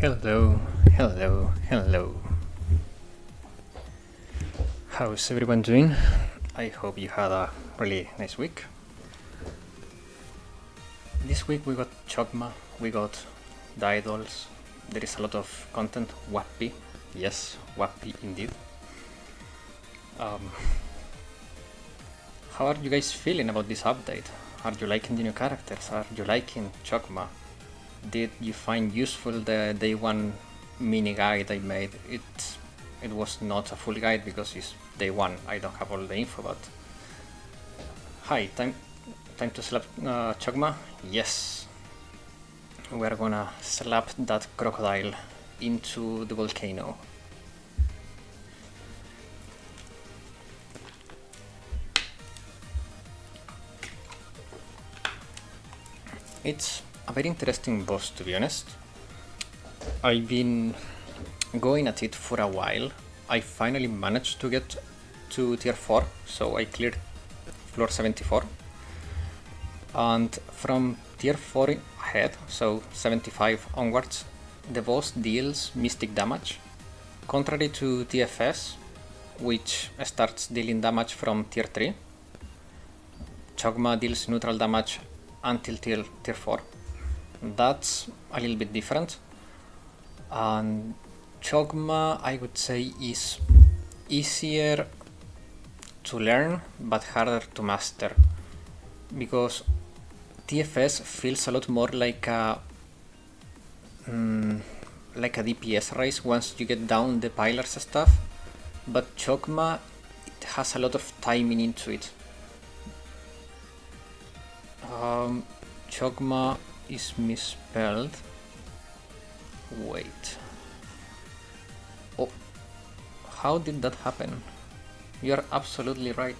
Hello, hello, hello. How's everyone doing? I hope you had a really nice week. This week we got Chokmah, we got the idols. There is a lot of content, wappy. Yes, wappy indeed. How are you guys feeling about this update? Are you liking the new characters? Are you liking Chokmah? Did you find useful the day one mini guide I made? It was not a full guide because it's day one. I don't have all the info, but hi, time to slap Chokmah. Yes, we're gonna slap that crocodile into the volcano. It's a very interesting boss, to be honest. I've been going at it for a while. I finally managed to get to tier 4, so I cleared floor 74. And from tier 4 ahead, so 75 onwards, the boss deals mystic damage. Contrary to TFS, which starts dealing damage from tier 3, Chokmah deals neutral damage until tier 4. That's a little bit different. And Chokmah, I would say, is easier to learn but harder to master, because TFS feels a lot more like a DPS race once you get down the pillars stuff, but Chokmah, it has a lot of timing into it. Chokmah is misspelled. Wait. Oh, how did that happen? You're absolutely right.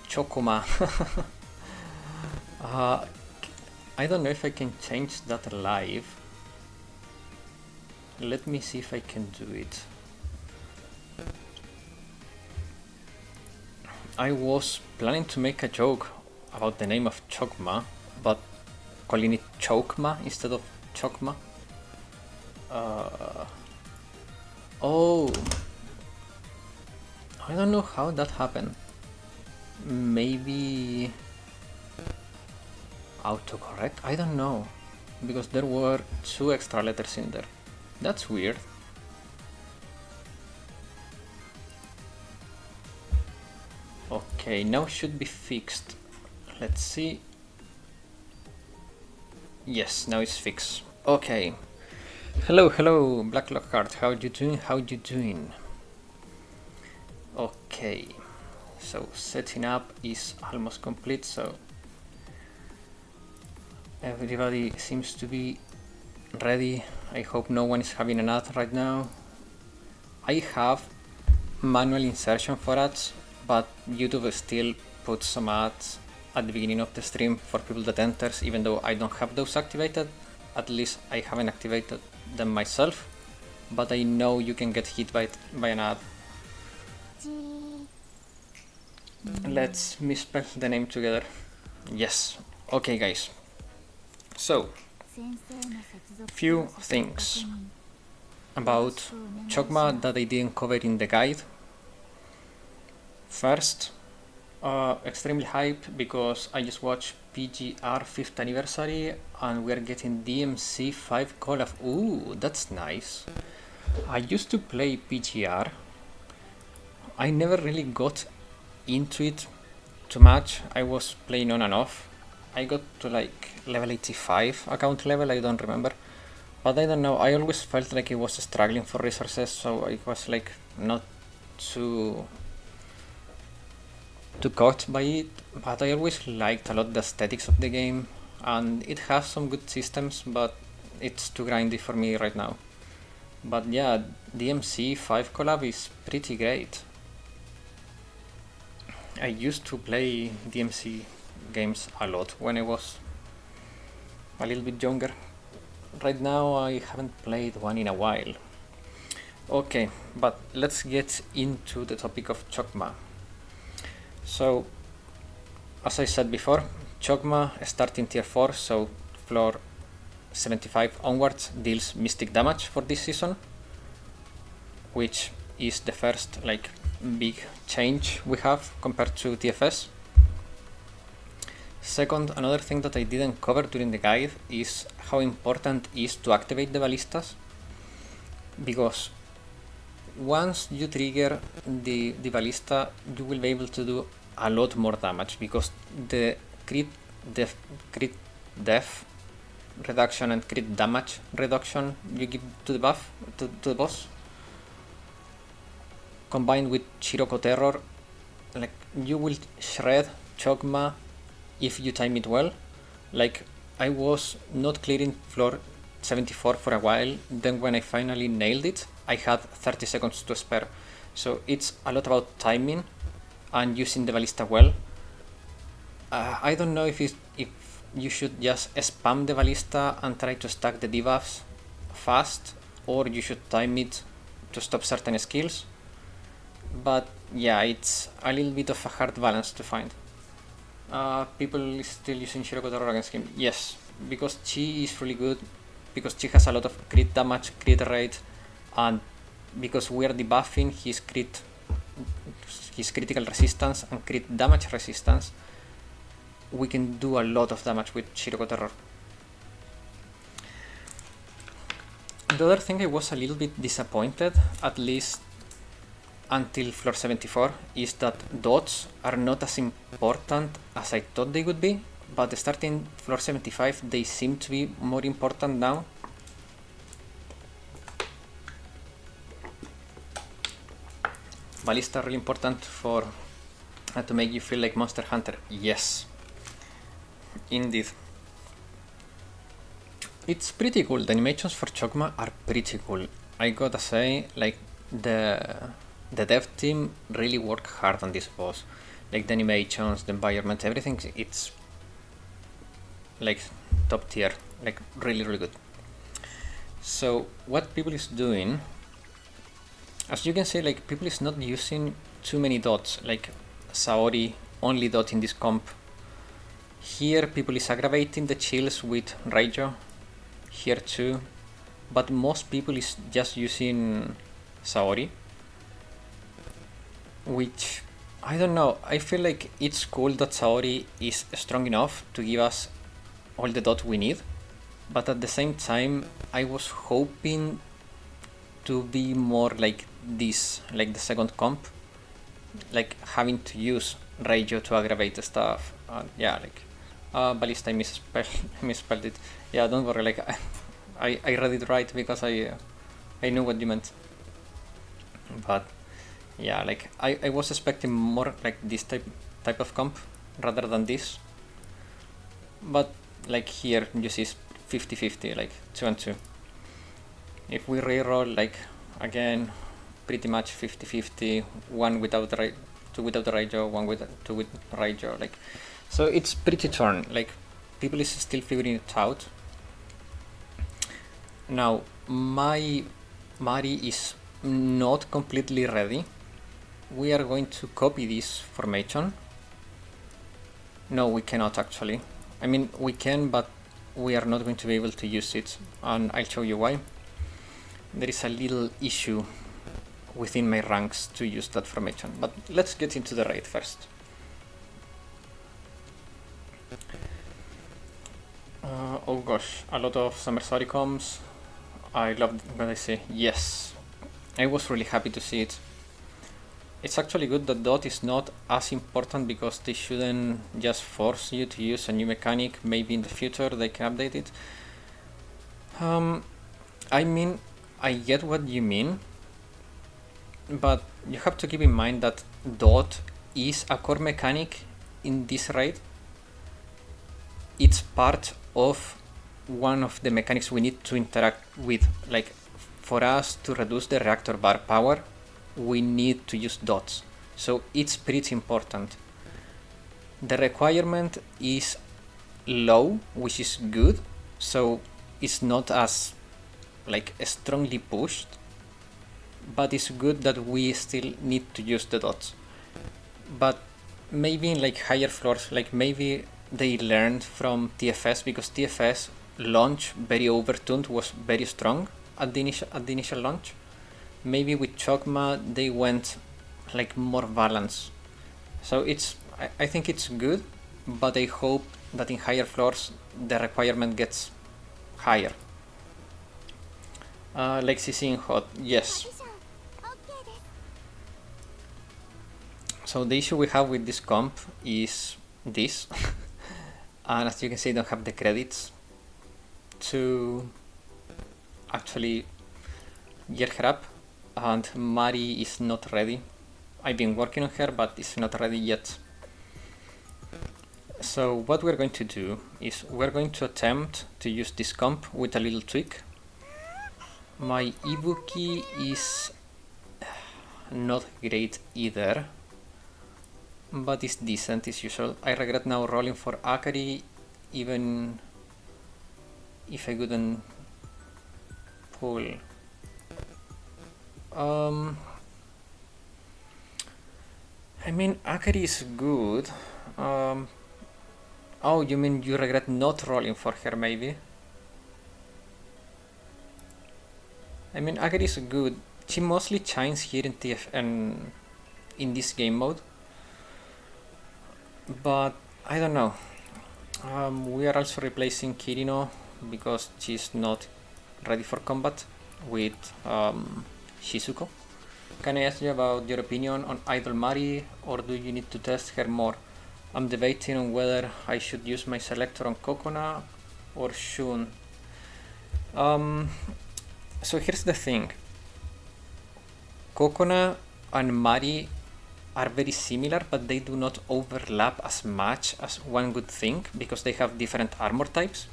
Chokmah. I don't know if I can change that live. Let me see if I can do it. I was planning to make a joke about the name of Chokmah, but calling it Chokmah instead of Chokmah. Oh, I don't know how that happened. Maybe autocorrect? I don't know, because there were 2 extra letters in there. That's weird. Okay, now should be fixed. Let's see. Yes, now it's fixed. Okay. Hello, Black Lockhart. How you doing? Okay. So setting up is almost complete, so everybody seems to be ready. I hope no one is having an ad right now. I have manual insertion for ads, but YouTube still puts some ads at the beginning of the stream for people that enters, even though I don't have those activated. At least I haven't activated them myself, but I know you can get hit by an ad. Let's misspell the name together. Yes. Okay, guys. So, few things about Chokmah that I didn't cover in the guide. First, extremely hyped because I just watched PGR 5th anniversary and we're getting DMC 5 collab. Ooh, that's nice. I used to play PGR. I never really got into it too much. I was playing on and off. I got to like level 85 account level, I don't remember. But I don't know, I always felt like I was struggling for resources, so I was like not too caught by it. But I always liked a lot the aesthetics of the game, and it has some good systems, but it's too grindy for me right now. But yeah, DMC 5 collab is pretty great. I used to play DMC games a lot when I was a little bit younger. Right now I haven't played one in a while. Okay, but let's get into the topic of Chokmah. So, as I said before, Chokmah starting tier 4, so floor 75 onwards deals mystic damage for this season, which is the first like big change we have compared to TFS. Second, another thing that I didn't cover during the guide is how important it is to activate the ballistas, because once you trigger the ballista, you will be able to do a lot more damage, because the crit def reduction and crit damage reduction you give to the buff to the boss, combined with Shiroko Terror, like you will shred Chokmah if you time it well. Like I was not clearing floor 74 for a while, then when I finally nailed it, I had 30 seconds to spare. So it's a lot about timing and using the ballista well. I don't know if you should just spam the ballista and try to stack the debuffs fast, or you should time it to stop certain skills. But yeah, it's a little bit of a hard balance to find. People still using Shiroko Terror against him. Yes, because she is really good, because she has a lot of crit damage, crit rate, and because we are debuffing his critical resistance and crit damage resistance, we can do a lot of damage with Shiroko Terror. The other thing I was a little bit disappointed, at least until floor 74, is that dots are not as important as I thought they would be, but starting floor 75 they seem to be more important now. Ballista are really important for to make you feel like Monster Hunter. Yes, indeed. It's pretty cool. The animations for Chokmah are pretty cool. I gotta say, like the dev team really worked hard on this boss. Like the animations, the environment, everything, it's like top tier, like really good. So what people is doing, as you can see, like people is not using too many dots, like Saori only dot in this comp. Here people is aggravating the chills with Raijo, here too, but most people is just using Saori, which I don't know, I feel like it's cool that Saori is strong enough to give us all the dot we need, but at the same time I was hoping to be more like this, like the second comp, like having to use Raijo to aggravate the stuff. Yeah, like Ballista, I misspelled it. Yeah, don't worry, like I read it right because I knew what you meant. But yeah, like I was expecting more like this type of comp rather than this. But like here you see 50-50, like 2 and 2. If we reroll, like again, pretty much 50-50, one without two without Raijo, two with Raijo, like, so it's pretty torn. Like people is still figuring it out. Now my Mari is not completely ready. We are going to copy this formation. No, we cannot actually. I mean, we can, but we are not going to be able to use it, and I'll show you why. There is a little issue within my ranks to use that formation, but let's get into the raid first. Oh gosh, a lot of Summer Soricoms. I love what I see. Yes, I was really happy to see it. It's actually good that dot is not as important, because they shouldn't just force you to use a new mechanic. Maybe in the future they can update it. I mean, I get what you mean, but you have to keep in mind that dot is a core mechanic in this raid. It's part of one of the mechanics we need to interact with. Like, for us to reduce the reactor bar power, we need to use dots, so it's pretty important. The requirement is low, which is good, so it's not as like strongly pushed, but it's good that we still need to use the dots. But maybe in like higher floors, like maybe they learned from TFS, because TFS launch very overtuned was very strong at the initial launch. Maybe with Chokmah they went like more balanced. So I think it's good, but I hope that in higher floors the requirement gets higher. Like CC in hot, yes. So the issue we have with this comp is this. And as you can see, I don't have the credits to actually gear her up, and Mari is not ready. I've been working on her, but it's not ready yet. So what we're going to do is we're going to attempt to use this comp with a little tweak. My Ibuki is not great either, but it's decent as usual. I regret now rolling for Akari, even if I couldn't pull. I mean, Akari is good. Oh, you mean you regret not rolling for her, maybe? I mean, Akari is good. She mostly shines here in TF and in this game mode, but I don't know. We are also replacing Kirino because she's not ready for combat with Shizuko. Can I ask you about your opinion on Idol Mari, or do you need to test her more? I'm debating on whether I should use my selector on Kokona or Shun. So here's the thing. Kokona and Mari are very similar, but they do not overlap as much as one would think because they have different armor types.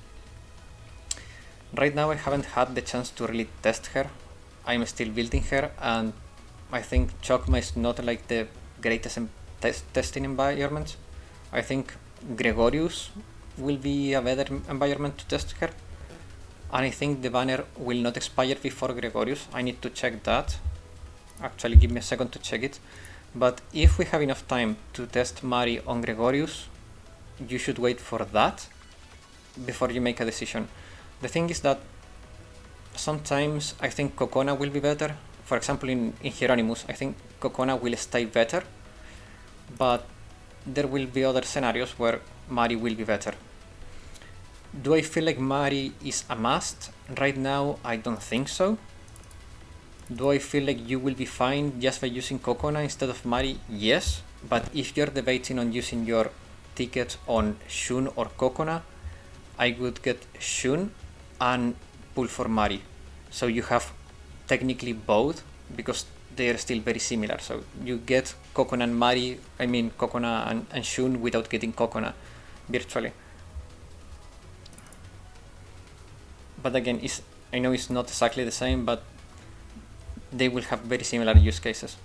Right now I haven't had the chance to really test her. I'm still building her, and I think Chokmah is not like the greatest testing environment. I think Gregorius will be a better environment to test her, and I think the banner will not expire before Gregorius. I need to check that. Actually, give me a second to check it. But if we have enough time to test Mari on Gregorius, you should wait for that before you make a decision. The thing is that sometimes I think Kokona will be better. For example, in Hieronymus, I think Kokona will stay better, but there will be other scenarios where Mari will be better. Do I feel like Mari is a must? Right now, I don't think so. Do I feel like you will be fine just by using Kokona instead of Mari? Yes, but if you're debating on using your ticket on Shun or Kokona, I would get Shun and pull for Mari. So you have technically both because they are still very similar. So you get Kokona and Mari, I mean Kokona and Shun without getting Kokona virtually. But again, I know it's not exactly the same, but they will have very similar use cases.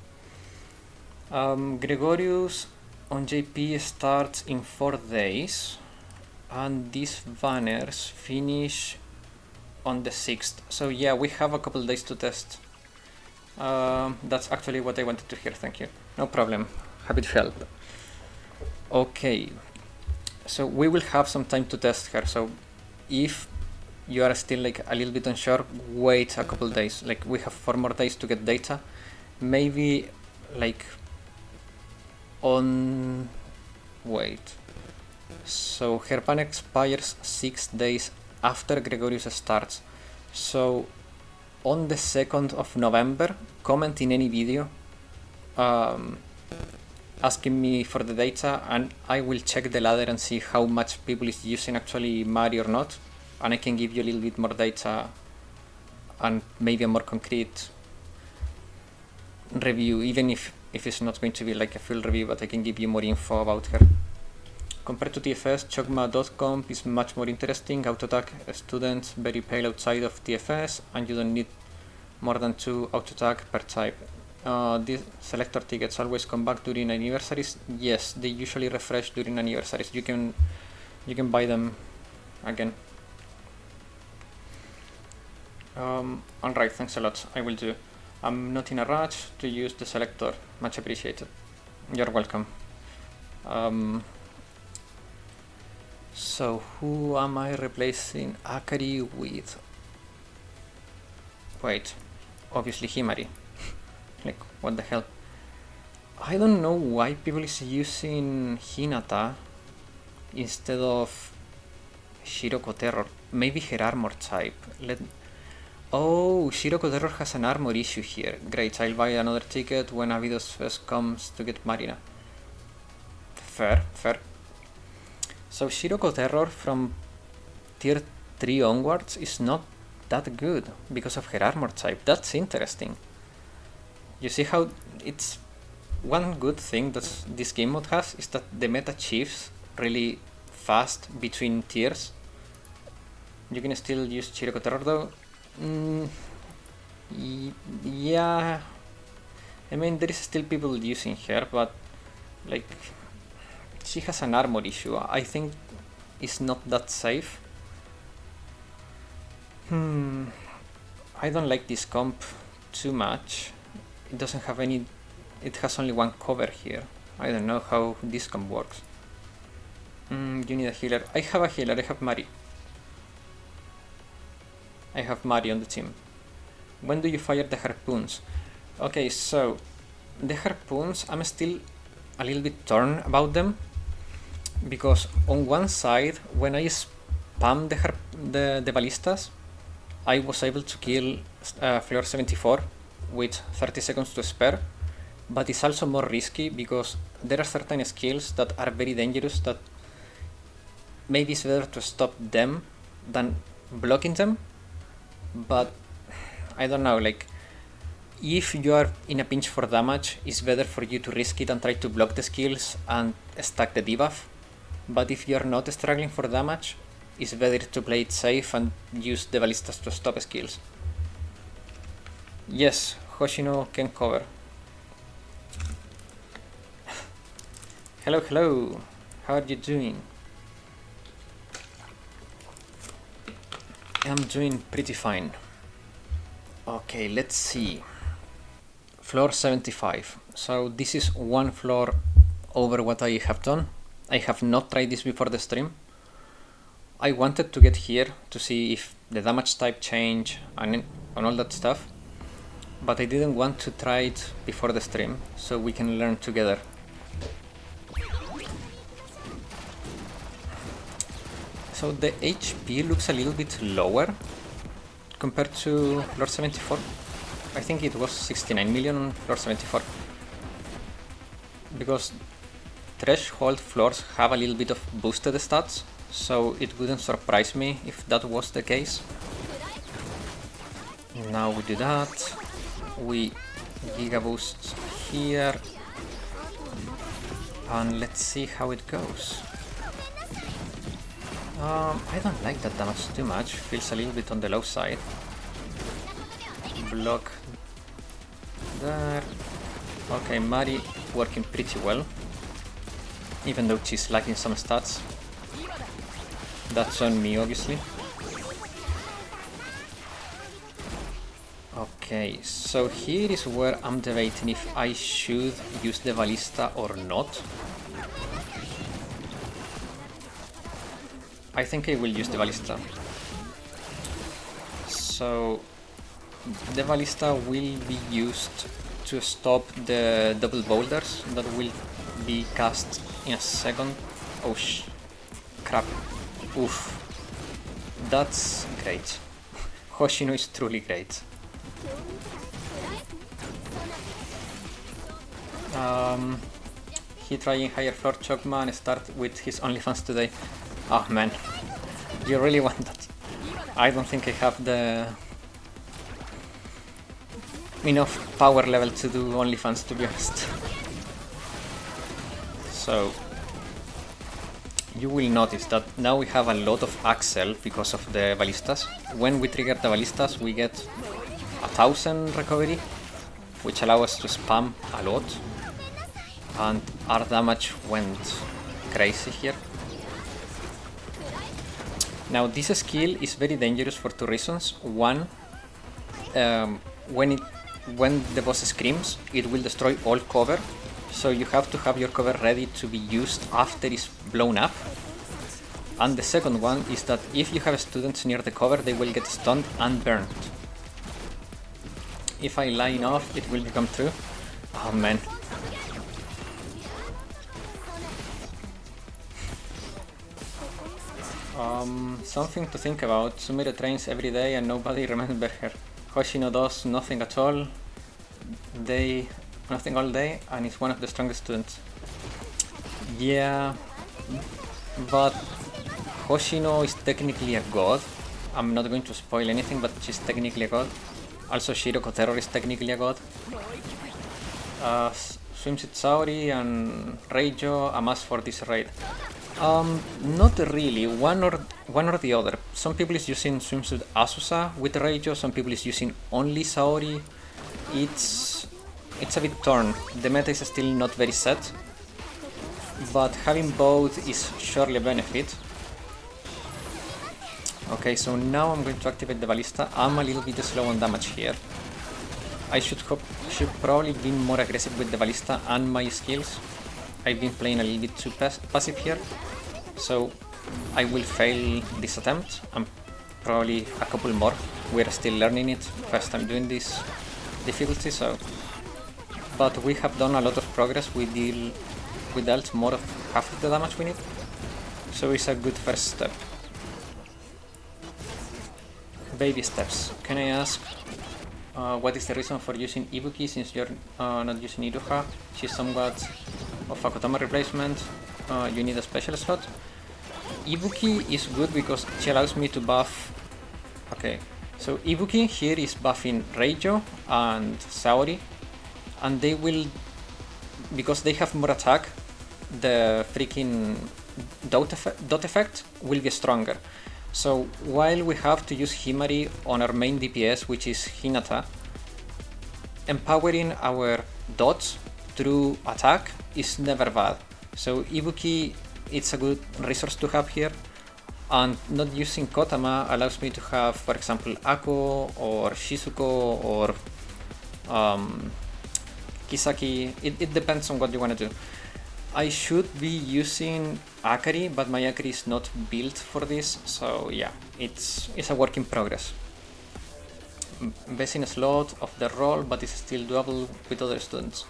Gregorius on JP starts in 4 days, and these banners finish on the 6th. So yeah, we have a couple days to test. That's actually what I wanted to hear, thank you. No problem, happy to help. Okay, so we will have some time to test her, so if you are still like a little bit unsure, wait a couple days. Like we have 4 more days to get data. Maybe like on... wait. So her ban expires 6 days after Gregorius starts. So on the 2nd of November, comment in any video asking me for the data, and I will check the ladder and see how much people is using actually Mari or not, and I can give you a little bit more data and maybe a more concrete review, even if it's not going to be like a full review, but I can give you more info about her. Compared to TFS, Chokmah.comp is much more interesting. Auto-attack students very pale outside of TFS, and you don't need more than 2 auto-attack per type. These selector tickets always come back during anniversaries. Yes, they usually refresh during anniversaries. You can buy them again. Alright, thanks a lot. I will do. I'm not in a rush to use the selector. Much appreciated. You're welcome. So who am I replacing Akari with? Wait, obviously Himari. Like, what the hell? I don't know why people is using Hinata instead of Shiroko Terror. Maybe her armor type. Oh, Shiroko Terror has an armor issue here. Great, I'll buy another ticket when Avidos Fest comes to get Marina. Fair, fair. So Shiroko Terror from tier 3 onwards is not that good because of her armor type. That's interesting. You see how it's one good thing that this game mode has is that the meta shifts really fast between tiers. You can still use Shiroko Terror though. Yeah, I mean there is still people using her, but like she has an armor issue. I think it's not that safe. I don't like this comp too much. It doesn't have any. It has only one cover here. I don't know how this comp works. You need a healer. I have a healer. I have Mari. I have Mari on the team. When do you fire the harpoons? Okay, so the harpoons, I'm still a little bit torn about them, because on one side, when I spam the ballistas, I was able to kill floor 74 with 30 seconds to spare, but it's also more risky because there are certain skills that are very dangerous that maybe it's better to stop them than blocking them. But I don't know, like if you are in a pinch for damage, it's better for you to risk it and try to block the skills and stack the debuff. But if you are not struggling for damage, it's better to play it safe and use the ballistas to stop skills. Yes, Hoshino can cover. Hello, hello. How are you doing? I'm doing pretty fine. Okay, let's see. Floor 75. So this is one floor over what I have done. I have not tried this before the stream. I wanted to get here to see if the damage type change and all that stuff, but I didn't want to try it before the stream, so we can learn together. So the HP looks a little bit lower compared to floor 74. I think it was 69 million on floor 74. Because threshold floors have a little bit of boosted stats, so it wouldn't surprise me if that was the case. Now we do that. We Giga Boost here. And let's see how it goes. I don't like that damage too much, feels a little bit on the low side. Block there. Okay, Mari working pretty well, even though she's lacking some stats. That's on me, obviously. Okay, so here is where I'm debating if I should use the ballista or not. I think I will use the ballista. So the ballista will be used to stop the double boulders that will be cast in a second. Oh crap. Oof. That's great. Hoshino is truly great. He trying higher floor Chokmah and start with his OnlyFans today. Oh man, you really want that? I don't think I have the enough power level to do OnlyFans, to be honest. So you will notice that now we have a lot of Axel because of the ballistas. When we trigger the ballistas, we get 1000 recovery, which allows us to spam a lot, and our damage went crazy here. Now this skill is very dangerous for two reasons. One, when the boss screams, it will destroy all cover, so you have to have your cover ready to be used after it's blown up. And the second one is that if you have students near the cover, they will get stunned and burned. If I line off, it will become true. Oh man. Something to think about. Sumire trains every day and nobody remembers her. Hoshino does nothing at all. Nothing all day, and is one of the strongest students. Yeah, but Hoshino is technically a god. I'm not going to spoil anything, but she's technically a god. Also, Shiroko Terror is technically a god. Swimsuit Saori and Reijo a must for this raid. Not really. One or the other. Some people is using Swimsuit Asusa with Reijo. Some people is using only Saori. It's a bit torn. The meta is still not very set, but having both is surely a benefit. Okay, so now I'm going to activate the Ballista. I'm a little bit slow on damage here. I should probably be more aggressive with the Ballista and my skills. I've been playing a little bit too passive here, so I will fail this attempt, and probably a couple more. We're still learning it, first time doing this difficulty, so... But we have done a lot of progress. We dealt more of half of the damage we need, so it's a good first step. Baby steps. Can I ask what is the reason for using Ibuki since you're not using Iruha? She's somewhat of a Kotama replacement. You need a special slot. Ibuki is good because she allows me to buff... Okay, so Ibuki here is buffing Reijo and Saori, and they will, because they have more attack, the freaking dot effect will get stronger. So while we have to use Himari on our main DPS, which is Hinata, empowering our dots through attack is never bad. So Ibuki, it's a good resource to have here, and not using Kotama allows me to have, for example, Ako or Shizuko or Kisaki. It depends on what you want to do. I should be using Akari, but my Akari is not built for this, so yeah, it's a work in progress. Basing a slot of the role, but it's still doable with other students.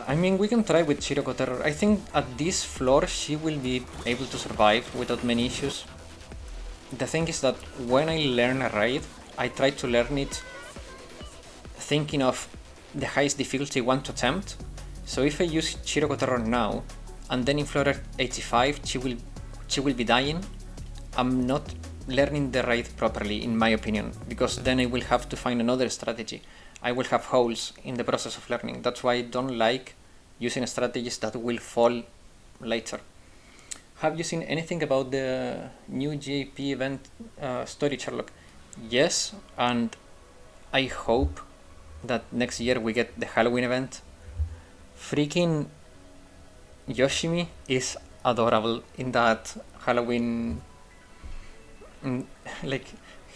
I mean, we can try with Shiroko Terror. I think at this floor she will be able to survive without many issues. The thing is that when I learn a raid, I try to learn it thinking of the highest difficulty I want to attempt. So if I use Shiroko Terror now, and then in floor 85 she will be dying, I'm not learning the raid properly, in my opinion, because then I will have to find another strategy. I will have holes in the process of learning. That's why I don't like using strategies that will fall later. Have you seen anything about the new GAP event story, Sherlock? Yes, and I hope that next year we get the Halloween event. Freaking Yoshimi is adorable in that Halloween. Like,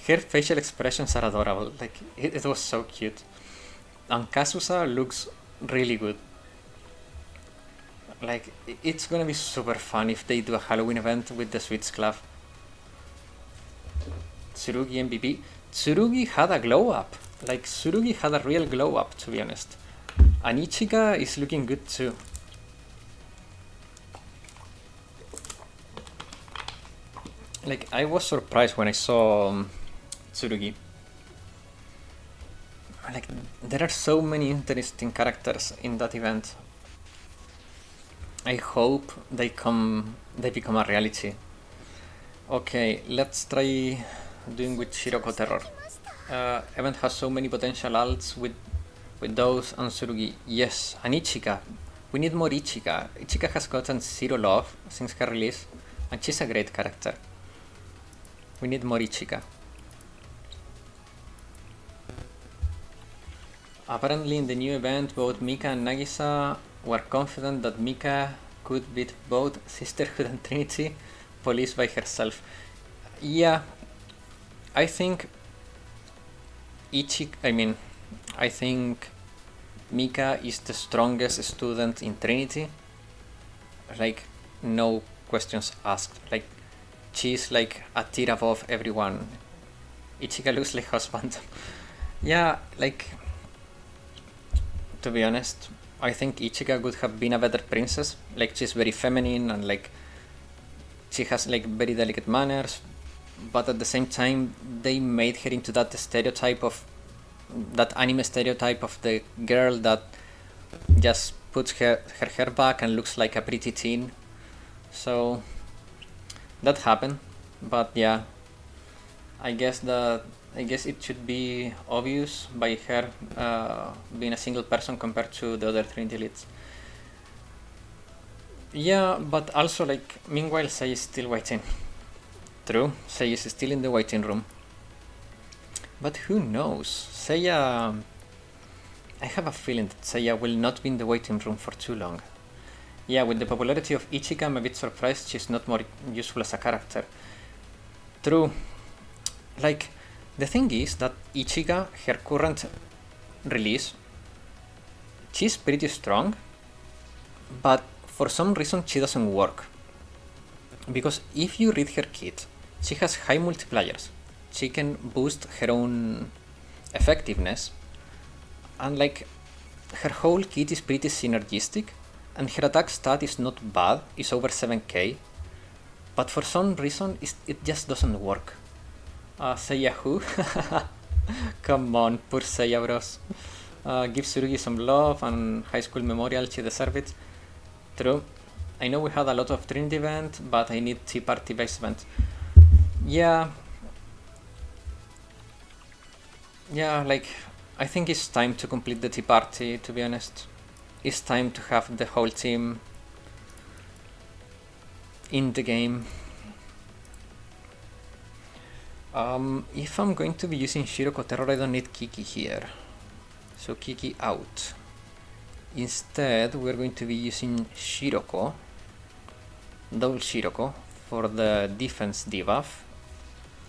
her facial expressions are adorable. Like, it was so cute. And Kazusa looks really good. Like, it's gonna be super fun if they do a Halloween event with the Sweets Club. Tsurugi MVP. Tsurugi had a glow up. Like, Tsurugi had a real glow up, to be honest. And Ichika is looking good too. Like, I was surprised when I saw Tsurugi. Like, there are so many interesting characters in that event. I hope they become a reality. Okay, let's try doing with Shiroko Terror. Event has so many potential alts with those and Tsurugi. Yes, and Ichika. We need more Ichika. Ichika has gotten zero love since her release, and she's a great character. We need more Ichika. Apparently in the new event, both Mika and Nagisa were confident that Mika could beat both Sisterhood and Trinity Police by herself. Yeah, I think I think Mika is the strongest student in Trinity. Like, no questions asked. Like, she's like a tier above everyone. Ichiga looks like husband. Yeah, like, to be honest, I think Ichiga would have been a better princess. Like, she's very feminine and like she has like very delicate manners, but at the same time they made her into that stereotype of that anime stereotype of the girl that just puts her hair back and looks like a pretty teen. So that happened, but yeah, I guess it should be obvious by her being a single person compared to the other Trinity leads. Yeah, but also like meanwhile Sei is still waiting. True, Sei is still in the waiting room. But who knows? Seiya... I have a feeling that Seiya will not be in the waiting room for too long. Yeah, with the popularity of Ichiga, I'm a bit surprised she's not more useful as a character. True. Like, the thing is that Ichiga, her current release, she's pretty strong, but for some reason she doesn't work. Because if you read her kit, she has high multipliers. She can boost her own effectiveness, and like her whole kit is pretty synergistic, and her attack stat is not bad, it's over 7k, but for some reason it just doesn't work. Seiya who? Come on, poor Seiya bros. Give Tsurugi some love and High School Memorial, she deserves it. True. I know we had a lot of Trinity event, but I need Tea Party base event. Yeah, like, I think it's time to complete the Tea Party, to be honest. It's time to have the whole team in the game. If I'm going to be using Shiroko Terror, I don't need Kiki here. So Kiki out. Instead, we're going to be using Shiroko, double Shiroko, for the defense debuff,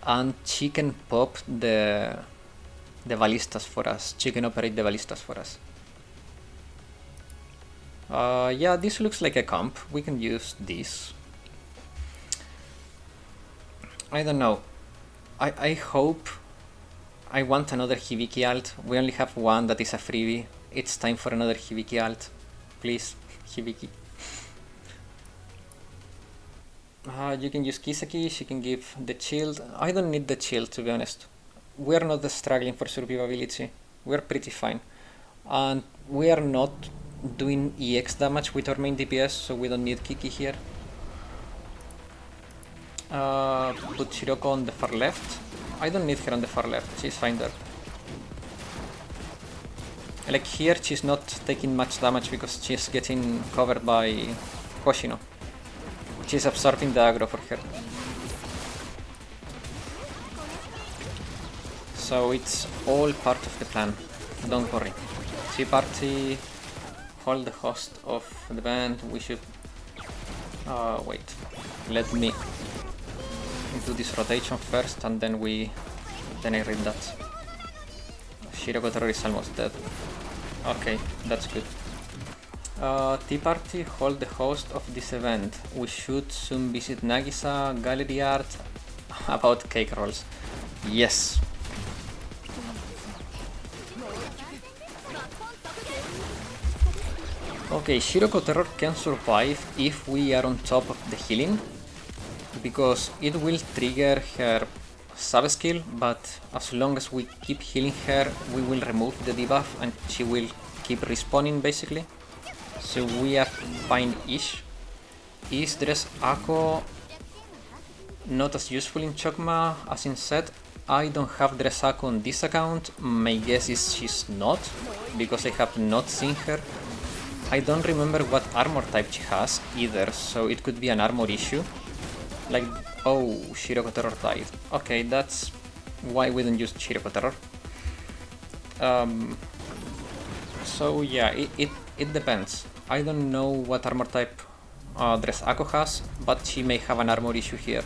and she can pop the ballistas for us. She can operate the ballistas for us. Yeah, this looks like a comp. We can use this. I don't know. I hope. I want another Hibiki alt. We only have one that is a freebie. It's time for another Hibiki alt. Please, Hibiki. You can use Kiseki, she can give the shield. I don't need the shield, to be honest. We're not struggling for survivability. We're pretty fine. And we are not doing EX damage with our main DPS, so we don't need Kiki here. Put Shiroko on the far left. I don't need her on the far left, she's fine there. Like here, she's not taking much damage because she's getting covered by Hoshino. She's absorbing the aggro for her. So it's all part of the plan, don't worry. Tea Party, hold the host of the band, we should... wait, let me do this rotation first and then I read that. Shiroko Terror is almost dead. Okay, that's good. Tea Party, hold the host of this event. We should soon visit Nagisa gallery art about cake rolls. Yes. Okay, Shiroko Terror can survive if we are on top of the healing, because it will trigger her sub-skill, but as long as we keep healing her, we will remove the debuff and she will keep respawning basically. So we are fine-ish. Is Dress Ako not as useful in Chokmah as in Set? I don't have Dress Ako on this account. My guess is she's not, because I have not seen her. I don't remember what armor type she has either, so it could be an armor issue. Like, oh, Shiroko Terror died. Okay, that's why we don't use Shiroko Terror. So yeah, it depends. I don't know what armor type Dress Ako has, but she may have an armor issue here.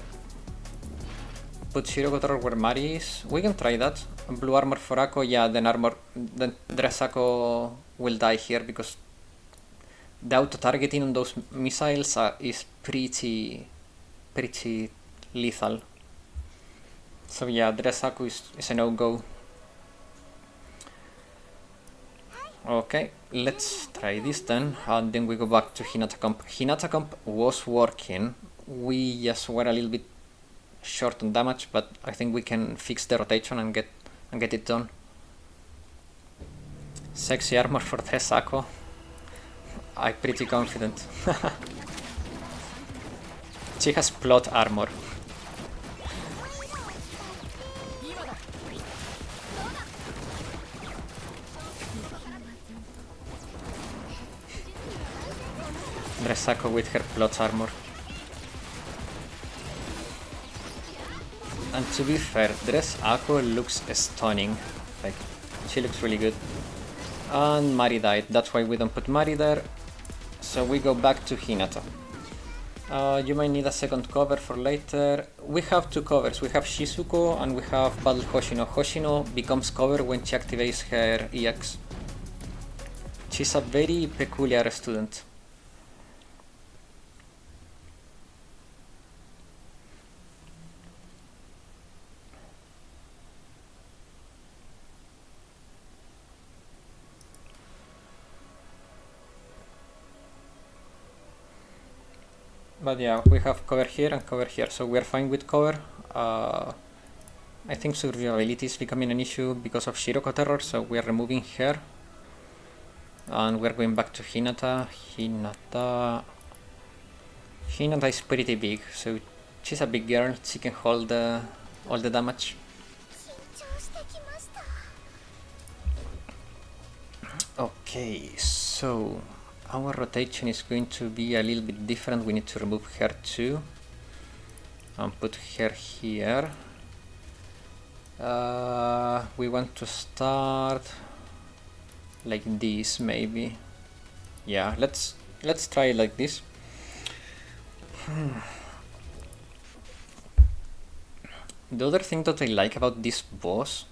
Put Shiroko Terror where Mari is. We can try that. Blue armor for Ako, yeah, then Dress Ako will die here because the auto-targeting on those missiles is pretty lethal. So yeah, Dresaku is a no-go. Okay, let's try this then, and then we go back to Hinata Camp. Hinata Camp was working. We just were a little bit short on damage, but I think we can fix the rotation and get it done. Sexy armor for Dresaku. I'm pretty confident. She has plot armor. Dresaku with her plot armor. And to be fair, Dresaku looks stunning. Like, she looks really good. And Mari died, that's why we don't put Mari there. So we go back to Hinata. You might need a second cover for later. We have two covers. We have Shizuko and we have Battle Hoshino. Hoshino becomes cover when she activates her EX. She's a very peculiar student. But yeah, we have cover here and cover here, so we're fine with cover. I think survivability is becoming an issue because of Shiroko Terror, so we're removing her. And we're going back to Hinata. Hinata is pretty big, so she's a big girl, she can hold all the damage. Okay, so our rotation is going to be a little bit different. We need to remove her too and put her here. We want to start like this, maybe. Yeah, let's try it like this. The other thing that I like about this boss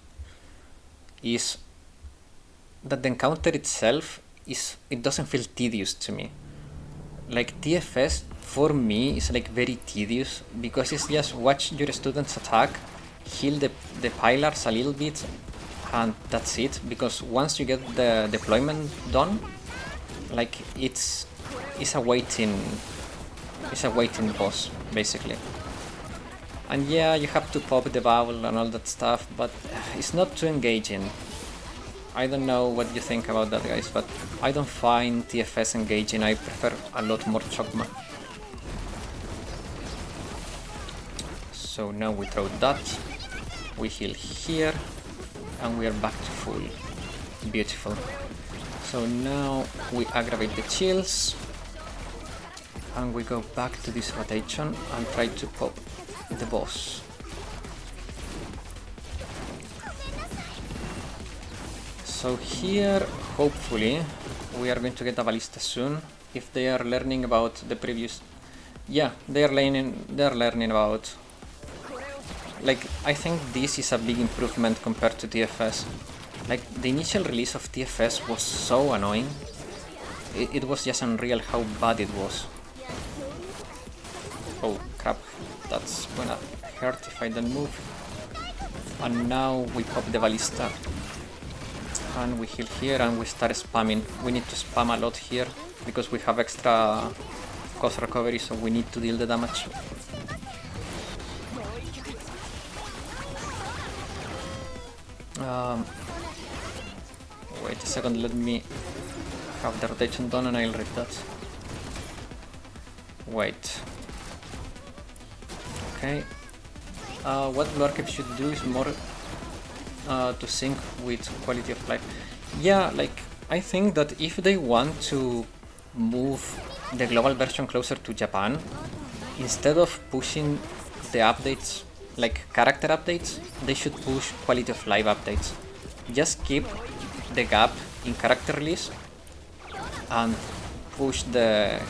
is that the encounter itself it doesn't feel tedious to me. Like TFS for me is like very tedious because it's just watch your students attack, heal the pillars a little bit, and that's it. Because once you get the deployment done, like it's a waiting boss basically. And yeah, you have to pop the bubble and all that stuff, but it's not too engaging. I don't know what you think about that, guys, but I don't find TFS engaging. I prefer a lot more Chokmah. So now we throw that, we heal here, and we are back to full. Beautiful. So now we aggravate the chills, and we go back to this rotation and try to pop the boss. So here, hopefully, we are going to get a ballista soon. If they are learning about the previous, yeah, they are learning about. Like, I think this is a big improvement compared to TFS. Like, the initial release of TFS was so annoying. It was just unreal how bad it was. Oh crap, that's gonna hurt if I don't move. And now we pop the ballista. And we heal here and we start spamming. We need to spam a lot here because we have extra cost recovery, so we need to deal the damage. Wait a second, let me have the rotation done and I'll read that. Wait. Okay. What Lorcape should do is more to sync with quality of life. Yeah, like, I think that if they want to move the global version closer to Japan, instead of pushing the updates, like character updates, they should push quality of life updates. Just keep the gap in character release and push the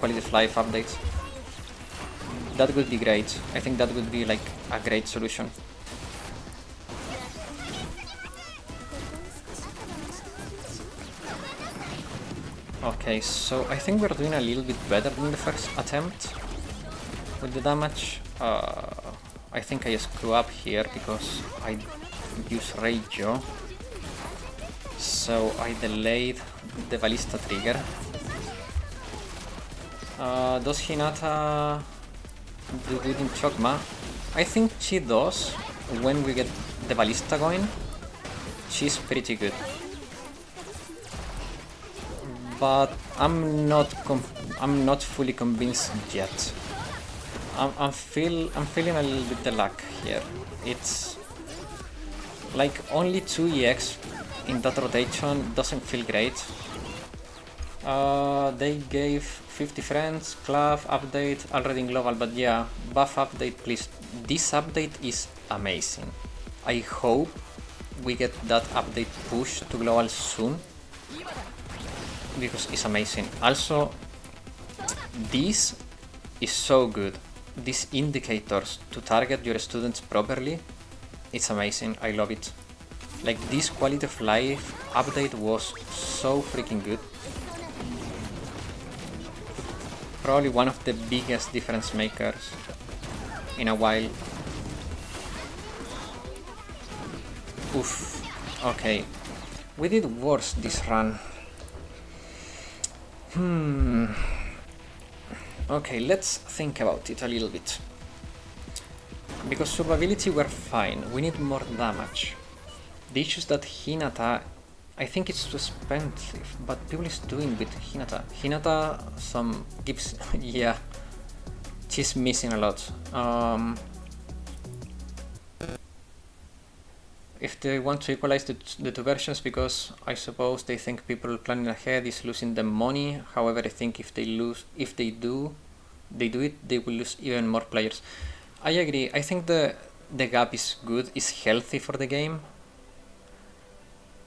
quality of life updates. That would be great. I think that would be like a great solution. Okay, so I think we're doing a little bit better than the first attempt with the damage. I think I screw up here because I use Reggio. So I delayed the Ballista trigger. Does Hinata do good in Chokmah? I think she does when we get the Ballista going. She's pretty good. But I'm not fully convinced yet. I'm feeling a little bit the luck here. It's like only 2 EX in that rotation doesn't feel great. They gave 50 friends, club update already in global, but yeah, buff update please. This update is amazing. I hope we get that update pushed to global soon, because it's amazing. Also, this is so good. These indicators to target your students properly, it's amazing. I love it. Like, this quality of life update was so freaking good. Probably one of the biggest difference makers in a while. Oof. Okay. We did worse this run. Okay, let's think about it a little bit. Because survivability we're fine, we need more damage. The issue is that Hinata, I think it's too expensive, but people is doing with Hinata. Hinata some gives, yeah, she's missing a lot. If they want to equalize the two versions, because I suppose they think people planning ahead is losing them money. However, I think if they do it, they will lose even more players. I agree. I think the gap is good, is healthy for the game.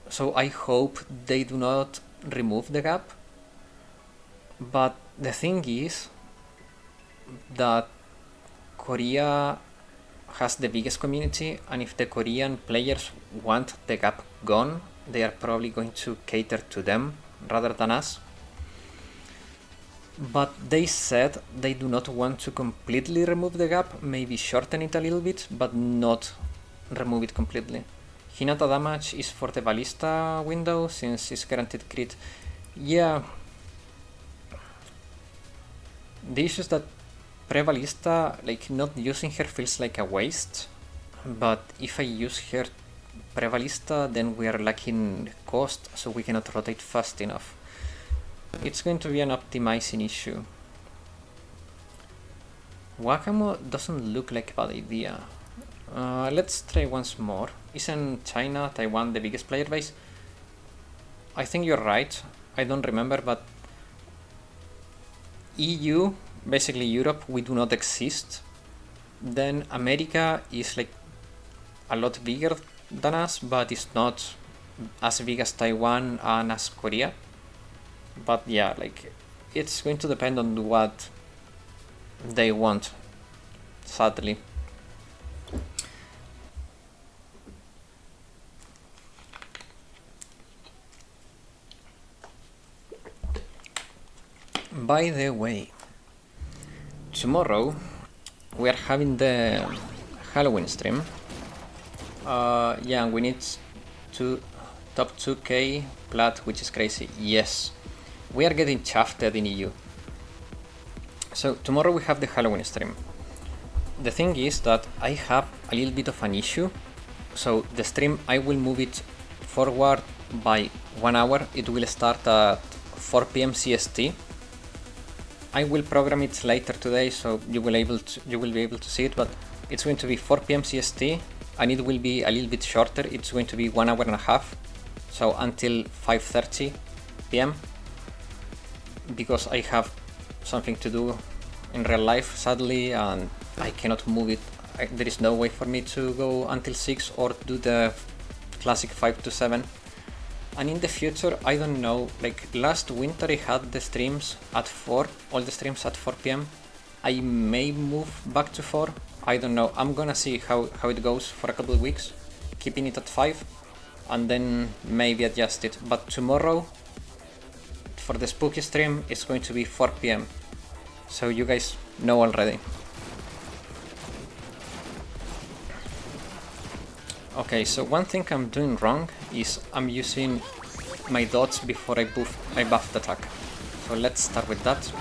So I hope they do not remove the gap. But the thing is that Korea has the biggest community, and if the Korean players want the gap gone, they are probably going to cater to them rather than us. But they said they do not want to completely remove the gap, maybe shorten it a little bit, but not remove it completely. Hinata damage is for the Ballista window, since it's guaranteed crit. Yeah. The issue is that pre-Ballista, like, not using her feels like a waste, but if I use her pre-Ballista, then we are lacking cost, so we cannot rotate fast enough. It's going to be an optimizing issue. Wakamo doesn't look like a bad idea. Let's try once more. Isn't China, Taiwan the biggest player base? I think you're right. I don't remember, but EU, basically Europe, we do not exist. Then America is like a lot bigger than us, but it's not as big as Taiwan and as Korea. But yeah, like, it's going to depend on what they want, sadly. By the way, tomorrow we are having the Halloween stream. Yeah, we need to top 2k plat, which is crazy. Yes, we are getting shafted in EU. So tomorrow we have the Halloween stream. The thing is that I have a little bit of an issue. So the stream, I will move it forward by 1 hour. It will start at 4 PM CST. I will program it later today, so you will be able to see it, but it's going to be 4 PM CST, and it will be a little bit shorter. It's going to be 1 hour and a half, so until 5:30 PM, because I have something to do in real life, sadly, and I cannot move it. There is no way for me to go until 6 or do the classic 5 to 7. And in the future, I don't know, like last winter I had the streams at 4, all the streams at 4 PM. I may move back to 4, I don't know. I'm gonna see how it goes for a couple of weeks, keeping it at 5, and then maybe adjust it. But tomorrow, for the spooky stream, it's going to be 4 PM. So you guys know already. Okay, so one thing I'm doing wrong is I'm using my dots before I buff the attack. So let's start with that.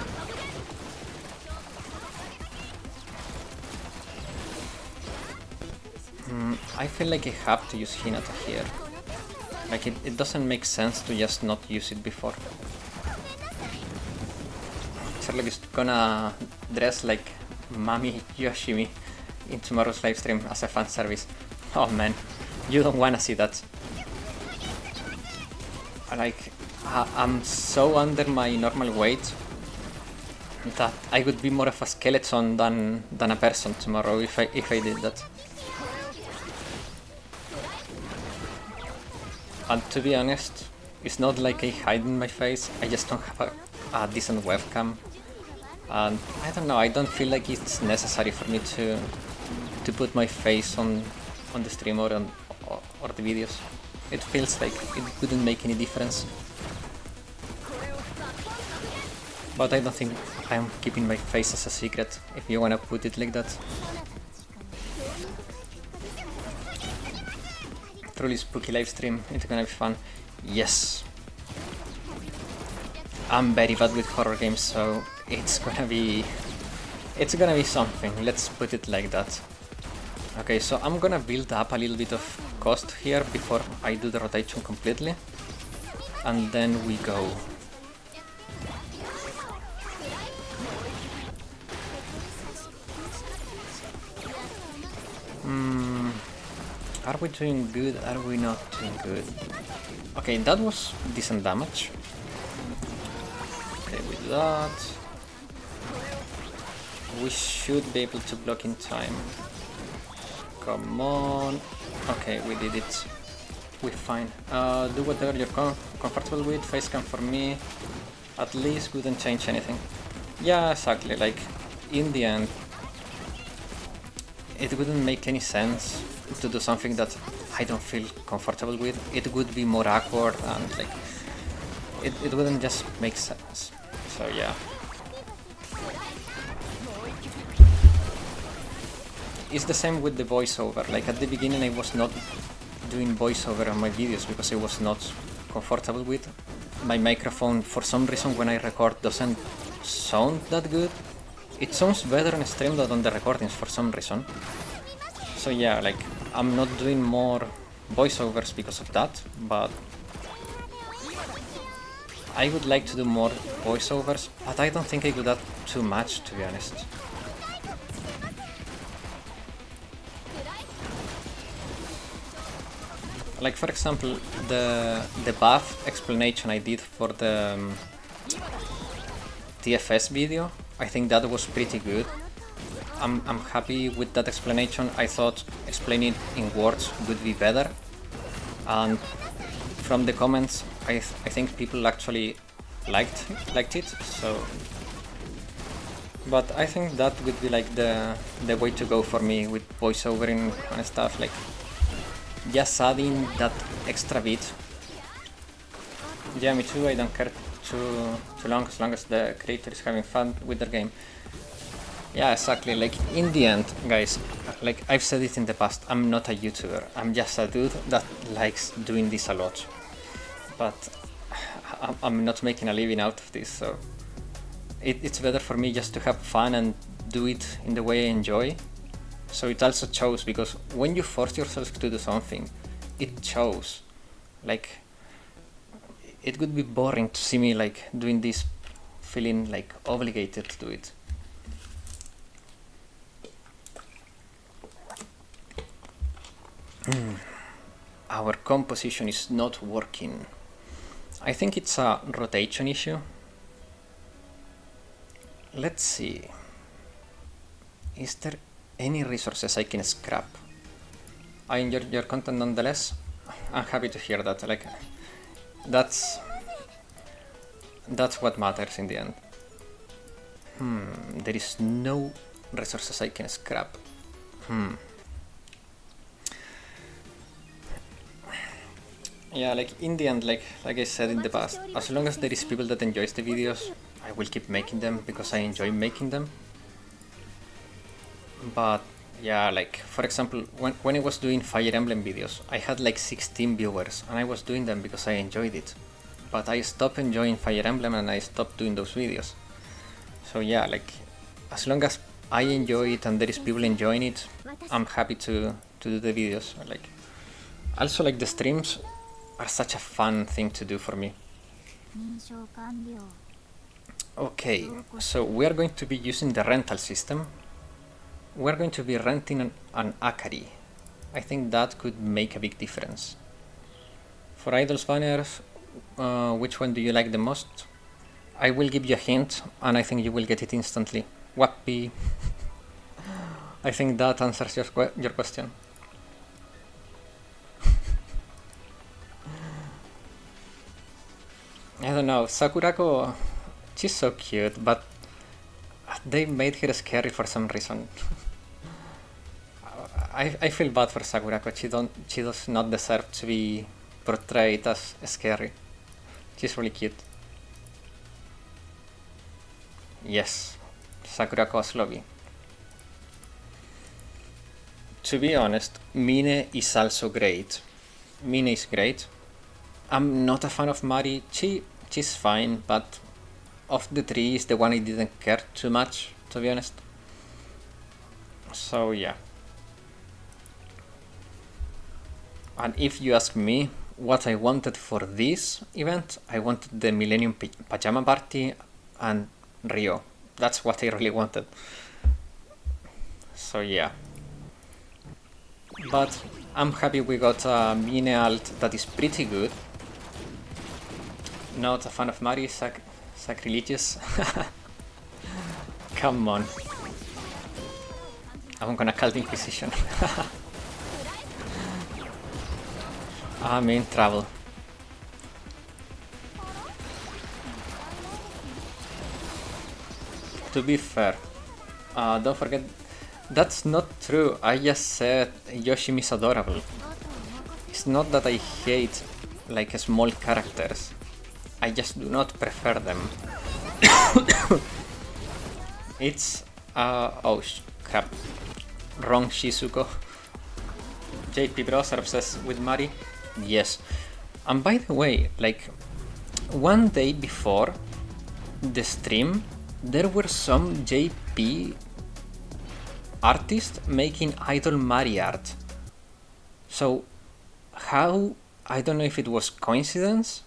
I feel like I have to use Hinata here. Like it doesn't make sense to just not use it before. Sherlock is gonna dress like Mami Yoshimi in tomorrow's livestream as a fan service. Oh man, you don't wanna see that. Like, I'm so under my normal weight that I would be more of a skeleton than a person tomorrow if I did that. And to be honest, it's not like I hide in my face, I just don't have a decent webcam. And I don't know, I don't feel like it's necessary for me to put my face on the stream or the videos. It feels like it wouldn't make any difference. But I don't think I'm keeping my face as a secret, if you wanna put it like that. Truly spooky livestream, it's gonna be fun. Yes! I'm very bad with horror games, so it's gonna be something, let's put it like that. Okay, so I'm gonna build up a little bit of cost here before I do the rotation completely. And then we go. Are we doing good? Are we not doing good? Okay, that was decent damage. Okay, with that we should be able to block in time. Come on. Okay, we did it. We're fine. Do whatever you're comfortable with. Face cam for me. At least wouldn't change anything. Yeah, exactly. Like, in the end, it wouldn't make any sense to do something that I don't feel comfortable with. It would be more awkward and like it wouldn't just make sense. So yeah. It's the same with the voiceover. Like at the beginning I was not doing voiceover on my videos because I was not comfortable with. My microphone for some reason when I record doesn't sound that good. It sounds better on stream than on the recordings for some reason. So yeah, like I'm not doing more voiceovers because of that, but I would like to do more voiceovers, but I don't think I would add too much, to be honest. Like for example, the buff explanation I did for the TFS video, I think that was pretty good. I'm happy with that explanation. I thought explaining in words would be better, and from the comments I think people actually liked it. So, but I think that would be like the way to go for me with voiceovering and stuff, like just adding that extra bit. Yeah, me too, I don't care too long as the creator is having fun with their game. Yeah, exactly, like in the end, guys, like I've said it in the past, I'm not a YouTuber, I'm just a dude that likes doing this a lot. But I'm not making a living out of this, so it's better for me just to have fun and do it in the way I enjoy. So it also shows, because when you force yourself to do something, it shows. Like, it would be boring to see me like doing this, feeling like obligated to do it. Our composition is not working. I think it's a rotation issue. Let's see. Is there any resources I can scrap? I enjoyed your content nonetheless. I'm happy to hear that. Like, that's what matters in the end. There is no resources I can scrap. Yeah, like in the end, like I said in the past, as long as there is people that enjoys the videos, I will keep making them because I enjoy making them. But yeah, like for example, when I was doing Fire Emblem videos, I had like 16 viewers and I was doing them because I enjoyed it. But I stopped enjoying Fire Emblem and I stopped doing those videos. So yeah, like as long as I enjoy it and there is people enjoying it, I'm happy to do the videos. Like also like the streams are such a fun thing to do for me. Okay, so we are going to be using the rental system. We're going to be renting an Akari. I think that could make a big difference. For idols banners, which one do you like the most? I will give you a hint, and I think you will get it instantly. Wappy. I think that answers your question. I don't know, Sakurako, she's so cute, but they made her scary for some reason. I feel bad for Sakurako. She does not deserve to be portrayed as scary. She's really cute. Yes, Sakurako as Lobby. To be honest, Mine is also great. Mine is great. I'm not a fan of Mari. She's fine, but of the three is the one I didn't care too much, to be honest. So yeah. And if you ask me what I wanted for this event, I wanted the Millennium Pajama Party and Rio. That's what I really wanted. So yeah. But I'm happy we got a Mine alt that is pretty good. Not a fan of Mari, sacrilegious. Come on. I'm gonna call the Inquisition. I'm in trouble. To be fair, don't forget, that's not true. I just said Yoshimi is adorable. It's not that I hate like small characters. I just do not prefer them. It's oh crap, wrong Shizuko. JP bros are obsessed with Mari. Yes. And by the way, like one day before the stream, there were some JP artists making idol Mari art. So how, I don't know if it was coincidence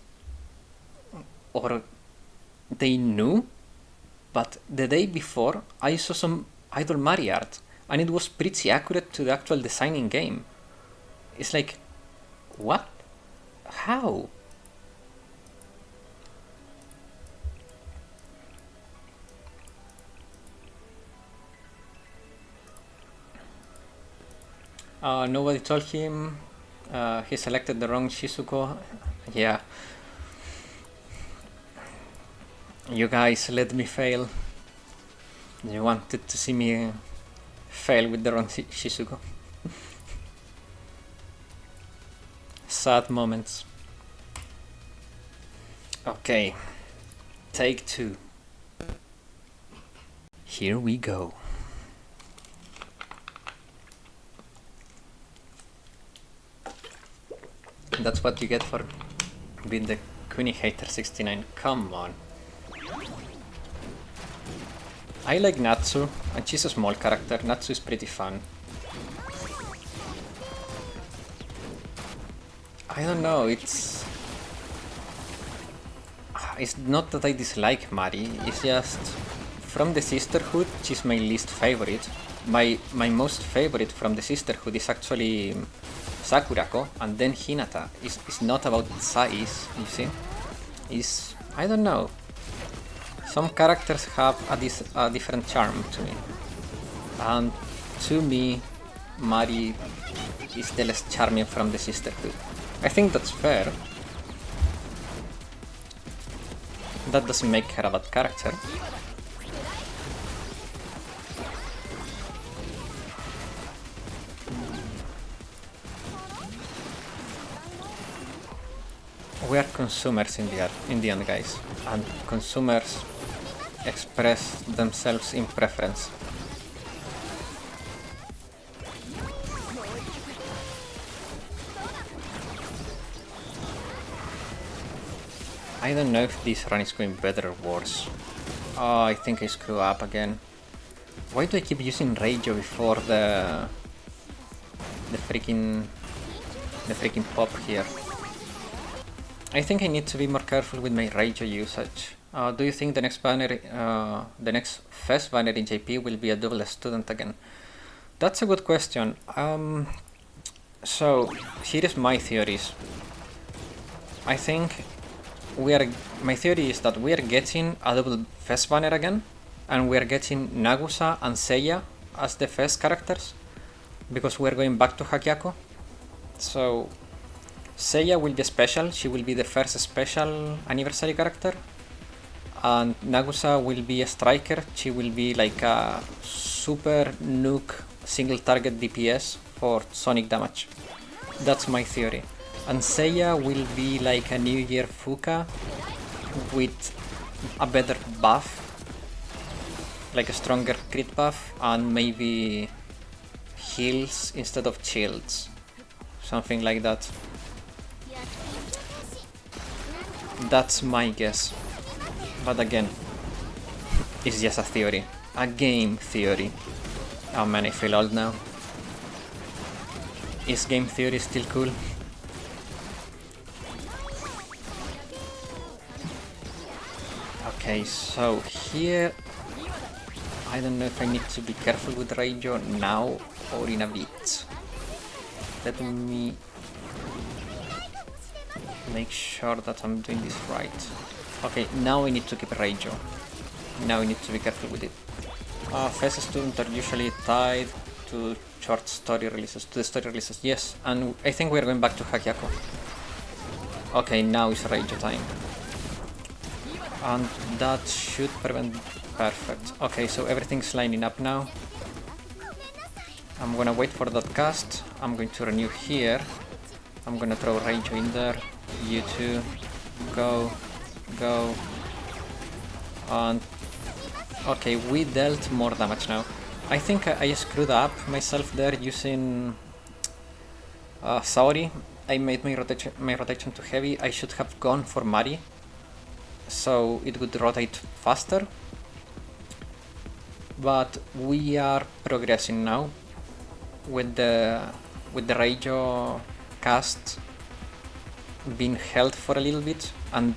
or they knew, but the day before I saw some idol Mari art and it was pretty accurate to the actual design in game. It's like, what? How? Nobody told him. He selected the wrong Shizuko. Yeah. You guys let me fail. You wanted to see me fail with the wrong Shizuko. Sad moments. Okay. Take two. Here we go. That's what you get for being the Kuni Hater 69. Come on. I like Natsu, and she's a small character. Natsu is pretty fun. I don't know, it's not that I dislike Mari, it's just from the Sisterhood, she's my least favorite. My most favorite from the Sisterhood is actually Sakurako, and then Hinata. It's not about size, you see? It's, I don't know. Some characters have a different charm to me. And to me, Mari is the less charming from the Sisterhood. I think that's fair. That doesn't make her a bad character. we are consumers in the end, guys, and consumers express themselves in preference. I don't know if this run is going better or worse. Oh, I think I screw up again. Why do I keep using Reijo before the freaking pop here? I think I need to be more careful with my Reijo usage. Do you think the next banner, the next fest banner in JP will be a double student again? That's a good question. So here is my theories. I think my theory is that we are getting a double fest banner again, and we are getting Nagusa and Seiya as the fest characters, because we are going back to Hakyako. So Seiya will be special, she will be the first special anniversary character, and Nagusa will be a striker, she will be like a super nuke single target DPS for sonic damage. That's my theory. And Seiya will be like a New Year Fuka with a better buff, like a stronger crit buff, and maybe heals instead of shields. Something like that. That's my guess. But again, it's just a theory. A game theory. Oh man, I feel old now. Is game theory still cool? Okay, so here I don't know if I need to be careful with Reijo now or in a bit. Let me make sure that I'm doing this right. Okay, now I need to keep Reijo. Now I need to be careful with it. Fest students are usually tied to short story releases, to the story releases, yes, and I think we're going back to Hakyako. Okay, now it's Reijo time. And that should prevent... Perfect. Okay, so everything's lining up now. I'm gonna wait for that cast. I'm going to renew here. I'm gonna throw Reijo in there. You two. Go. Go. And... okay, we dealt more damage now. I think I screwed up myself there using... Saori. I made my rotation too heavy. I should have gone for Mari, so it would rotate faster. But we are progressing now with the Reijo cast being held for a little bit and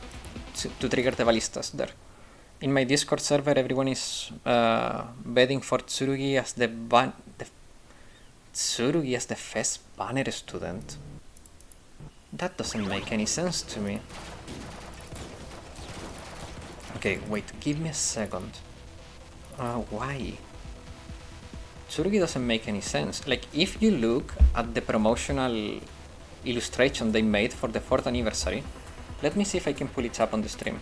to trigger the ballistas there. In my Discord server, everyone is betting for Tsurugi as the first banner student. That doesn't make any sense to me. Okay, wait, give me a second. Why? Tsurugi doesn't make any sense. Like, if you look at the promotional illustration they made for the 4th anniversary, let me see if I can pull it up on the stream.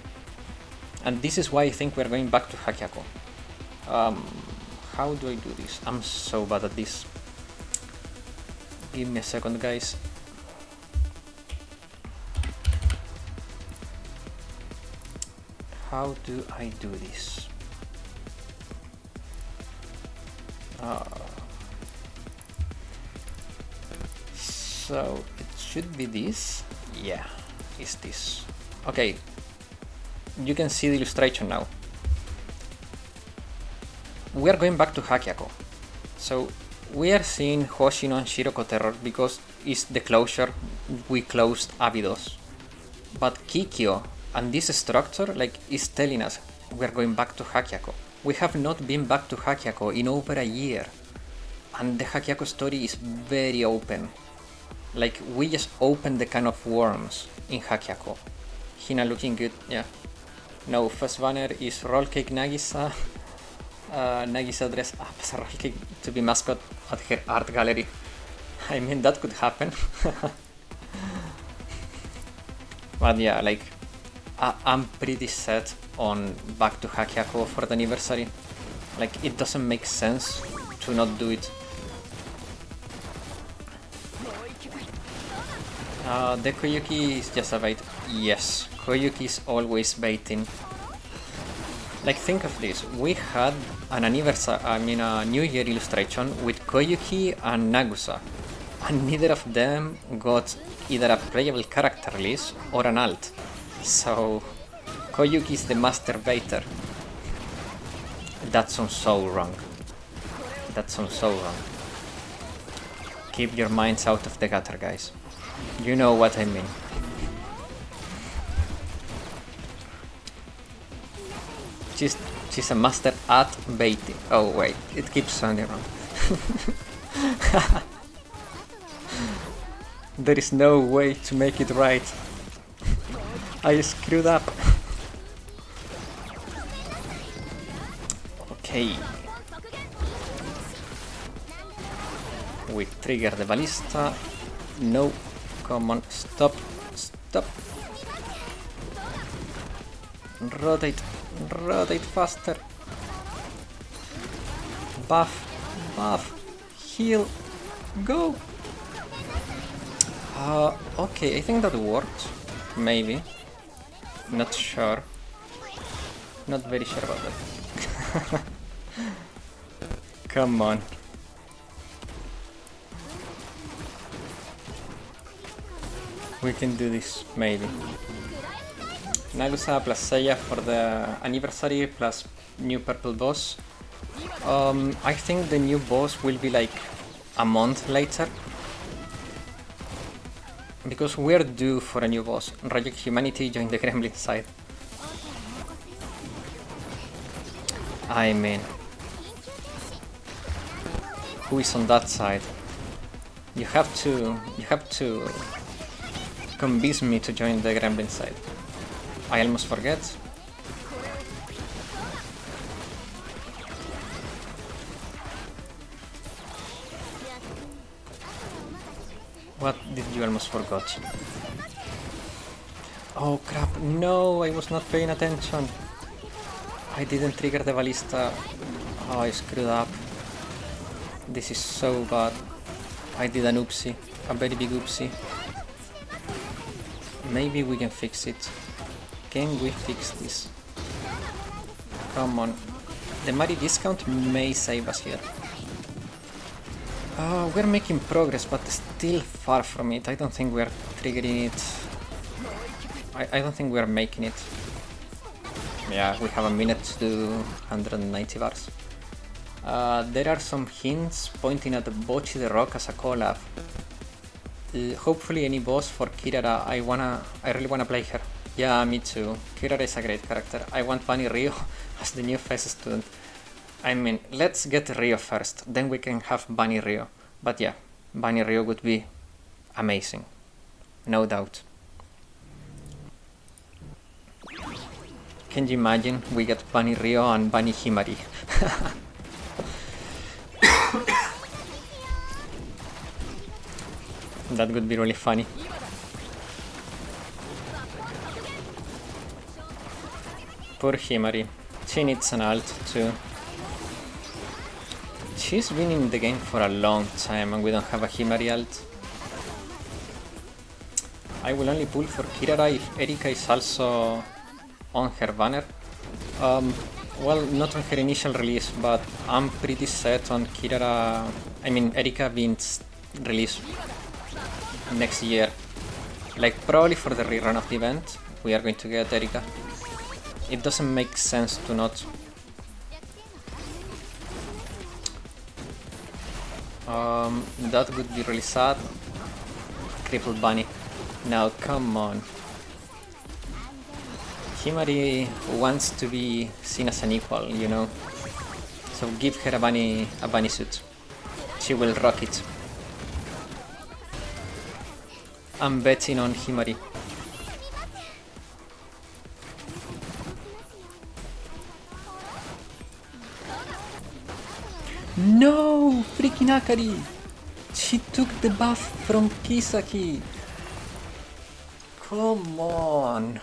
And this is why I think we're going back to Hakyako. How do I do this? I'm so bad at this. Give me a second, guys. How do I do this? So it should be this. Yeah, it's this. Okay, you can see the illustration now. We are going back to Hakyako. So we are seeing Hoshino and Shiroko Terror because it's the closure. We closed Abydos. But Kikyo and this structure is telling us we are going back to Hakyako. We have not been back to Hakyako in over a year. And the Hakyako story is very open. Like, we just opened the can of worms in Hakyako. Hina looking good, yeah. No, first banner is Roll Cake Nagisa. Nagisa dress up as a roll cake to be mascot at her art gallery. I mean, that could happen. But yeah, like, I'm pretty set on back to Hakyako for the anniversary. Like, it doesn't make sense to not do it. The Koyuki is just a bait. Yes, Koyuki is always baiting. Like, think of this. We had an anniversary, a New Year illustration with Koyuki and Nagusa, and neither of them got either a playable character release or an alt. So, Koyuki is the master baiter. That sounds so wrong. That sounds so wrong. Keep your minds out of the gutter, guys. You know what I mean. She's a master at baiting. Oh wait, it keeps sounding wrong. There is no way to make it right. I screwed up. Okay. We trigger the ballista. No, come on, stop, stop. Rotate, rotate faster. Buff, buff, heal, go. Okay, I think that worked. Maybe. Not sure. Not very sure about that. Come on. We can do this, maybe. Nagusa plus Seiya for the anniversary plus new purple boss. I think the new boss will be like a month later. Because we're due for a new boss. Reject Humanity, join the Gremlin side. I mean, who is on that side? You have to convince me to join the Gremlin side. I almost forget. What did you almost forget? Oh crap, no, I was not paying attention. I didn't trigger the ballista. Oh, I screwed up. This is so bad. I did an oopsie, a very big oopsie. Maybe we can fix it. Can we fix this? Come on. The Mari discount may save us here. We're making progress, but still far from it. I don't think we're triggering it. I don't think we're making it. Yeah, we have a minute to do 190 bars. There are some hints pointing at Bocchi the Rock as a collab. Hopefully any boss for Kirara. I really wanna play her. Yeah, me too. Kirara is a great character. I want Bunny Rio as the new face student. I mean, let's get Rio first, then we can have Bunny Rio. But yeah, Bunny Rio would be amazing. No doubt. Can you imagine we get Bunny Rio and Bunny Himari? That would be really funny. Poor Himari. She needs an alt too. She's been in the game for a long time and we don't have a Himari alt. I will only pull for Kirara if Erika is also on her banner. Well, not on her initial release, but I'm pretty set on Kirara, Erika being released next year. Like, probably for the rerun of the event, we are going to get Erika. It doesn't make sense to not. That would be really sad. Crippled Bunny. Now, come on. Himari wants to be seen as an equal, you know. So give her a bunny suit. She will rock it. I'm betting on Himari. No! Freaking Akari! She took the buff from Kisaki! Come on!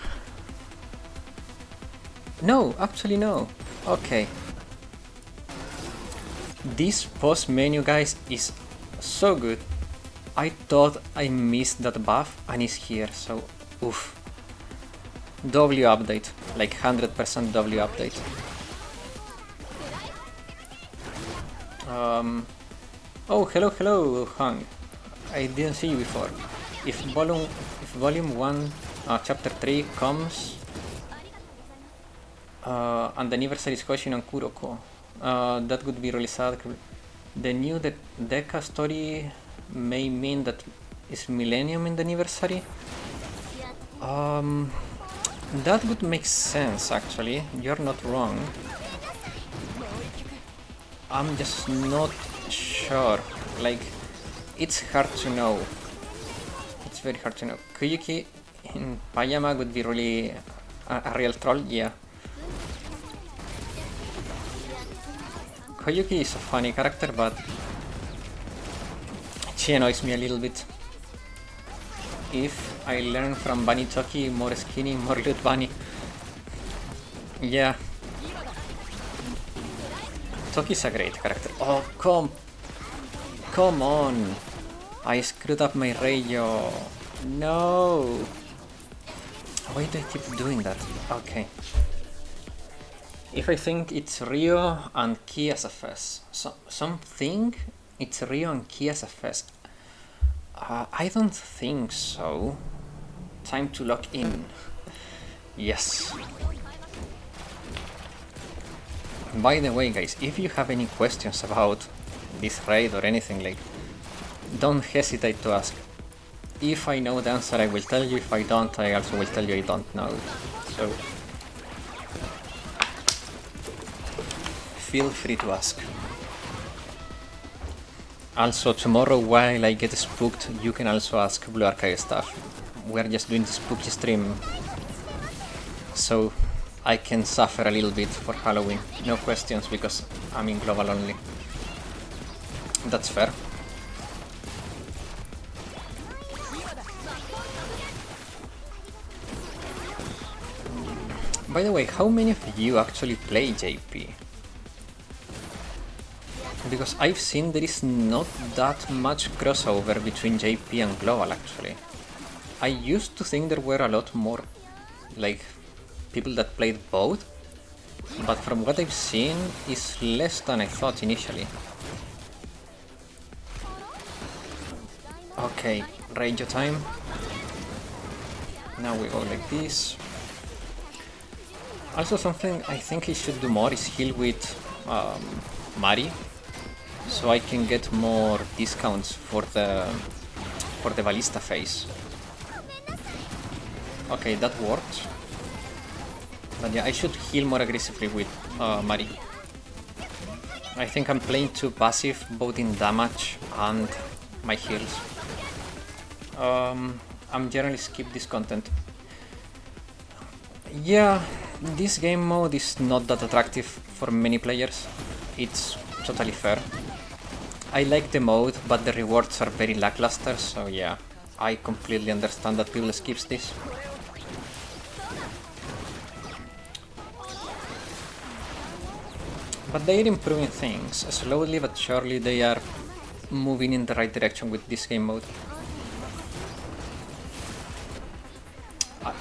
No, actually no. Okay. This post menu, guys, is so good. I thought I missed that buff and it's here, so oof. W update, like 100% W update. Oh, hello, Hung. I didn't see you before. If volume 1, chapter 3 comes, and the anniversary is Hoshin and Kuroko, that would be really sad. The new Deca story may mean that it's Millennium in the anniversary. That would make sense, actually. You're not wrong. I'm just not sure. Like, it's hard to know. It's very hard to know. Kuyuki in pajama would be really a real troll, yeah. Koyuki is a funny character, but she annoys me a little bit. If I learn from Bunny Toki, more skinny, more loot bunny. Yeah. Toki's a great character. Oh, come on. I screwed up my radio. No. Why do I keep doing that? Okay. If I think it's Ryo and Ki as a FS. Something it's Ryo and Ki as a FS. I don't think so. Time to lock in. Yes. By the way, guys, if you have any questions about this raid or anything, like, don't hesitate to ask. If I know the answer, I will tell you. If I don't, I also will tell you I don't know. So feel free to ask. Also, tomorrow while I get spooked, you can also ask Blue Archive stuff. We're just doing the spooky stream, so I can suffer a little bit for Halloween. No questions, because I'm in global only. That's fair. By the way, how many of you actually play JP? Because I've seen there is not that much crossover between JP and global, actually. I used to think there were a lot more, like, people that played both, but from what I've seen, it's less than I thought initially. Okay, radio time. Now we go like this. Also, something I think I should do more is heal with Mari, so I can get more discounts for the ballista phase. Okay, that worked. But yeah, I should heal more aggressively with Mari. I think I'm playing too passive, both in damage and my heals. I'm generally skip this content. Yeah, this game mode is not that attractive for many players. It's totally fair. I like the mode, but the rewards are very lackluster, so yeah, I completely understand that people skip this. But they are improving things. Slowly but surely they are moving in the right direction with this game mode.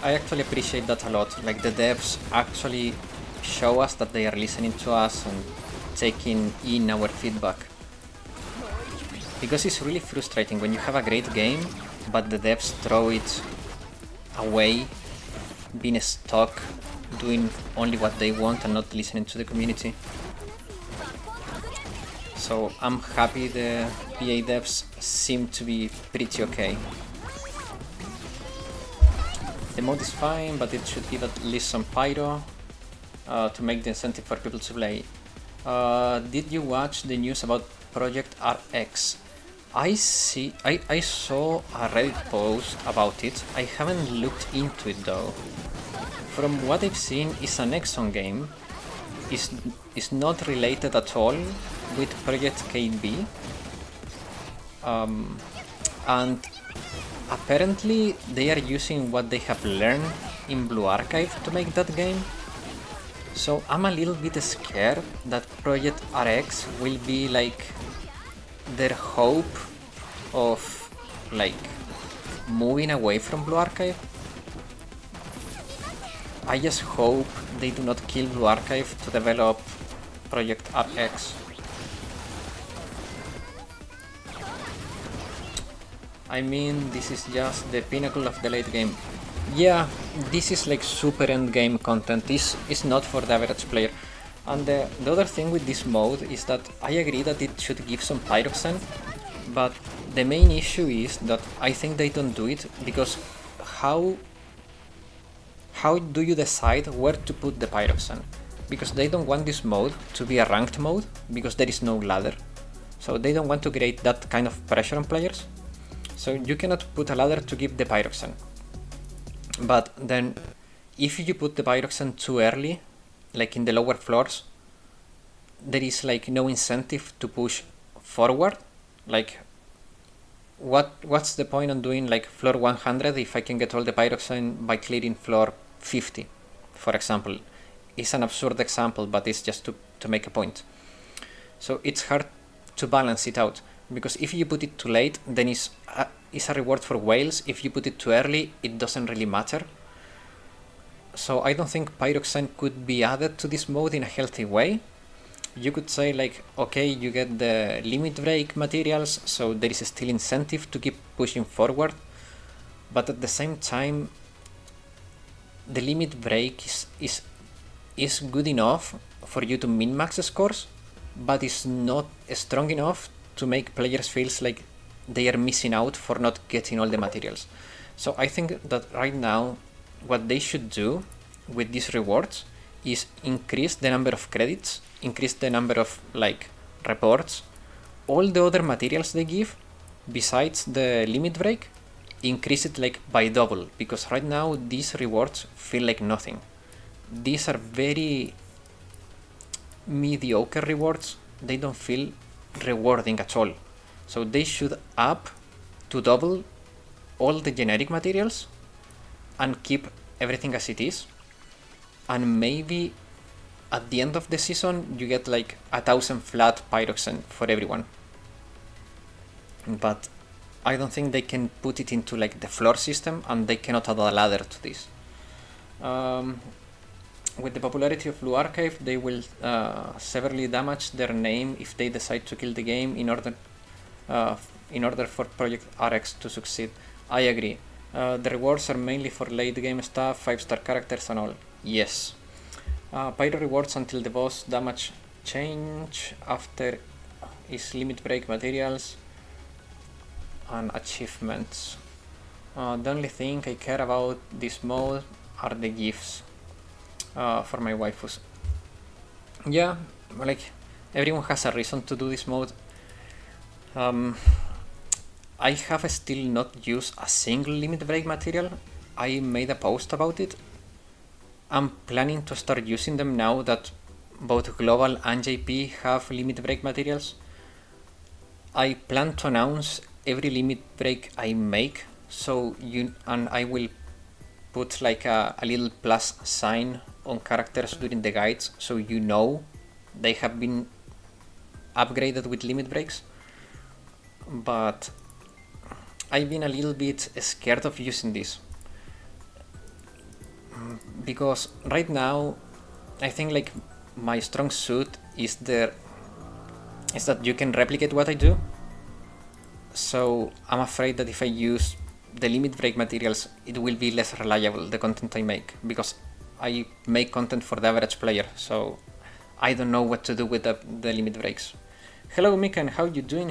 I actually appreciate that a lot. Like, the devs actually show us that they are listening to us and taking in our feedback. Because it's really frustrating when you have a great game, but the devs throw it away, being stuck, doing only what they want and not listening to the community. So I'm happy the PA devs seem to be pretty okay. The mode is fine, but it should give at least some pyro to make the incentive for people to play. Did you watch the news about Project RX? I saw a Reddit post about it. I haven't looked into it though. From what I've seen, it's an Exxon game. It's not related at all with Project KB. And apparently they are using what they have learned in Blue Archive to make that game. So I'm a little bit scared that Project RX will be like their hope of like moving away from Blue Archive. I just hope they do not kill Blue Archive to develop Project RX. I mean, this is just the pinnacle of the late game. Yeah, this is like super end game content. This is not for the average player. And the other thing with this mode is that I agree that it should give some pyroxene, but the main issue is that I think they don't do it because how do you decide where to put the pyroxene? Because they don't want this mode to be a ranked mode because there is no ladder. So they don't want to create that kind of pressure on players. So you cannot put a ladder to give the pyroxene. But then if you put the pyroxene too early, like in the lower floors, there is like no incentive to push forward. Like what's the point on doing like floor 100 if I can get all the pyroxene by clearing floor 50, for example? It's an absurd example, but it's just to make a point. So it's hard to balance it out, because if you put it too late, then it's a reward for whales. If you put it too early, it doesn't really matter. So I don't think pyroxene could be added to this mode in a healthy way. You could say like, okay, you get the limit break materials, so there is still incentive to keep pushing forward, but at the same time, the limit break is good enough for you to min-max scores, but it's not strong enough to make players feel like they are missing out for not getting all the materials. So I think that right now, what they should do with these rewards is increase the number of credits, increase the number of like reports, all the other materials they give besides the limit break, increase it like by double, because right now these rewards feel like nothing. These are very mediocre rewards. They don't feel rewarding at all. So they should up to double all the generic materials and keep everything as it is. And maybe at the end of the season you get like 1,000 flat pyroxene for everyone. But I don't think they can put it into like the floor system, and they cannot add a ladder to this. With the popularity of Blue Archive, they will severely damage their name if they decide to kill the game in order for Project RX to succeed. I agree. The rewards are mainly for late game stuff, 5-star characters and all. Yes. Pyro rewards until the boss damage change after is limit break materials and achievements. The only thing I care about this mode are the gifts for my waifus. Yeah, like everyone has a reason to do this mode. I have still not used a single limit break material. I made a post about it. I'm planning to start using them now that both Global and JP have limit break materials. I plan to announce every limit break I make, and I will put like a little plus sign on characters during the guides, so you know they have been upgraded with limit breaks. But I've been a little bit scared of using this, because right now I think like my strong suit is that you can replicate what I do. So I'm afraid that if I use the limit break materials, it will be less reliable, the content I make, because I make content for the average player, so I don't know what to do with the limit breaks. Hello Mikan, how you doing?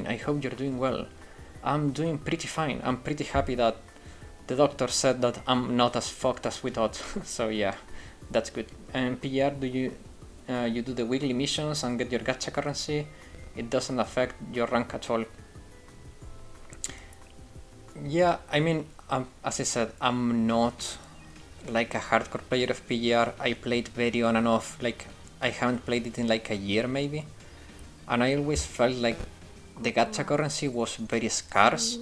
I hope you're doing well. I'm doing pretty fine. I'm pretty happy that the doctor said that I'm not as fucked as we thought. So yeah, that's good. And PR, do you do the weekly missions and get your gacha currency? It doesn't affect your rank at all. Yeah, I mean, as I said, I'm not like a hardcore player of PGR. I played very on and off, like I haven't played it in like a year maybe, and I always felt like the gacha currency was very scarce.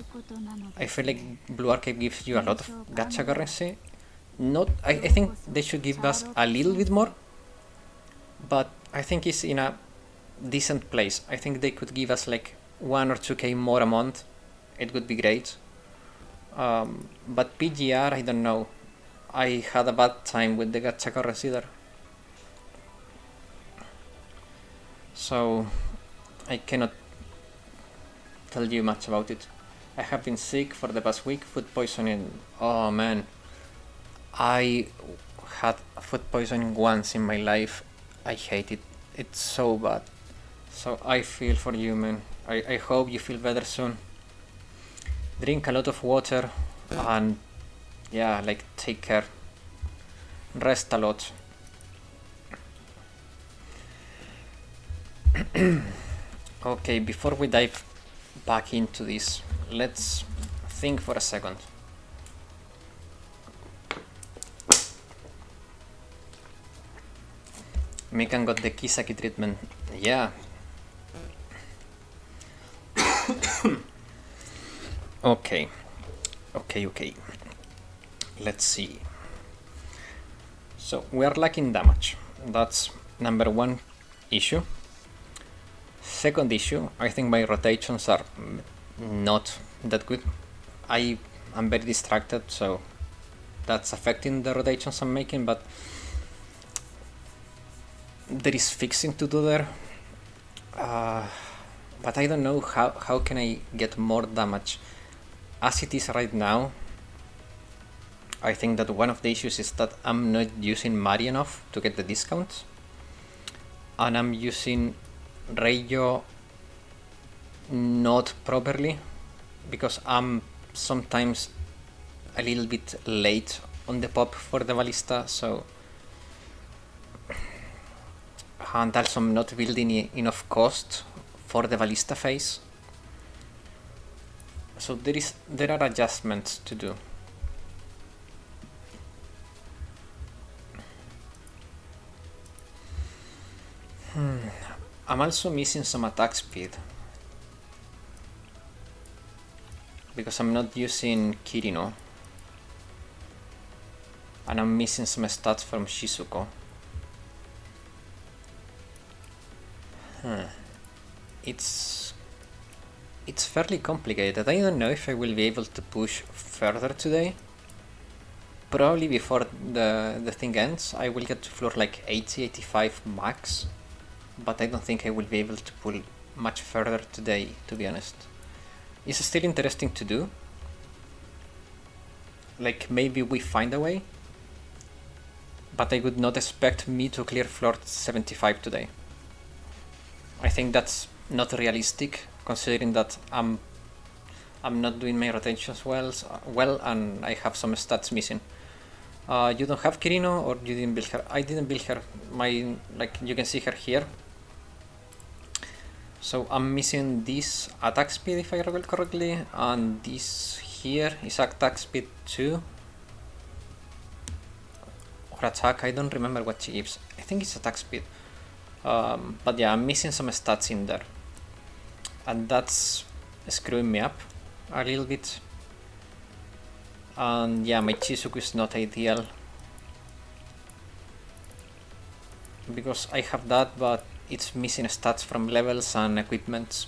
I feel like Blue Archive gives you a lot of gacha currency. I think they should give us a little bit more, but I think it's in a decent place. I think they could give us like 1 or 2k more a month it would be great. But PGR, I don't know. I had a bad time with the Gacha Consider. So I cannot tell you much about it. I have been sick for the past week, food poisoning. Oh man. I had food poisoning once in my life. I hate it. It's so bad. So I feel for you, man. I hope you feel better soon. Drink a lot of water and yeah, like take care. Rest a lot. Okay, before we dive back into this, let's think for a second. Mikan got the Kisaki treatment. Yeah. Okay. Let's see. So we are lacking damage. That's number one issue. Second issue, I think my rotations are not that good. I am very distracted, so that's affecting the rotations I'm making, but there is fixing to do there. But I don't know how can I get more damage. As it is right now, I think that one of the issues is that I'm not using Mari enough to get the discounts, and I'm using Reyo not properly because I'm sometimes a little bit late on the pop for the ballista, so and also I'm not building enough cost for the ballista phase. So there are adjustments to do. I'm also missing some attack speed because I'm not using Kirino, and I'm missing some stats from Shizuko. It's fairly complicated. I don't know if I will be able to push further today. Probably before the thing ends, I will get to floor like 80-85 max, but I don't think I will be able to pull much further today, to be honest. It's still interesting to do. Like, maybe we find a way, but I would not expect me to clear floor 75 today. I think that's not realistic, considering that I'm not doing my rotations well, and I have some stats missing. You don't have Kirino, or you didn't build her? I didn't build her. You can see her here. So I'm missing this attack speed, if I recall correctly, and this here is attack speed 2. Or attack, I don't remember what she gives. I think it's attack speed. But yeah, I'm missing some stats in there. And that's screwing me up a little bit. And yeah, my Shizuku is not ideal, because I have that, but it's missing stats from levels and equipments.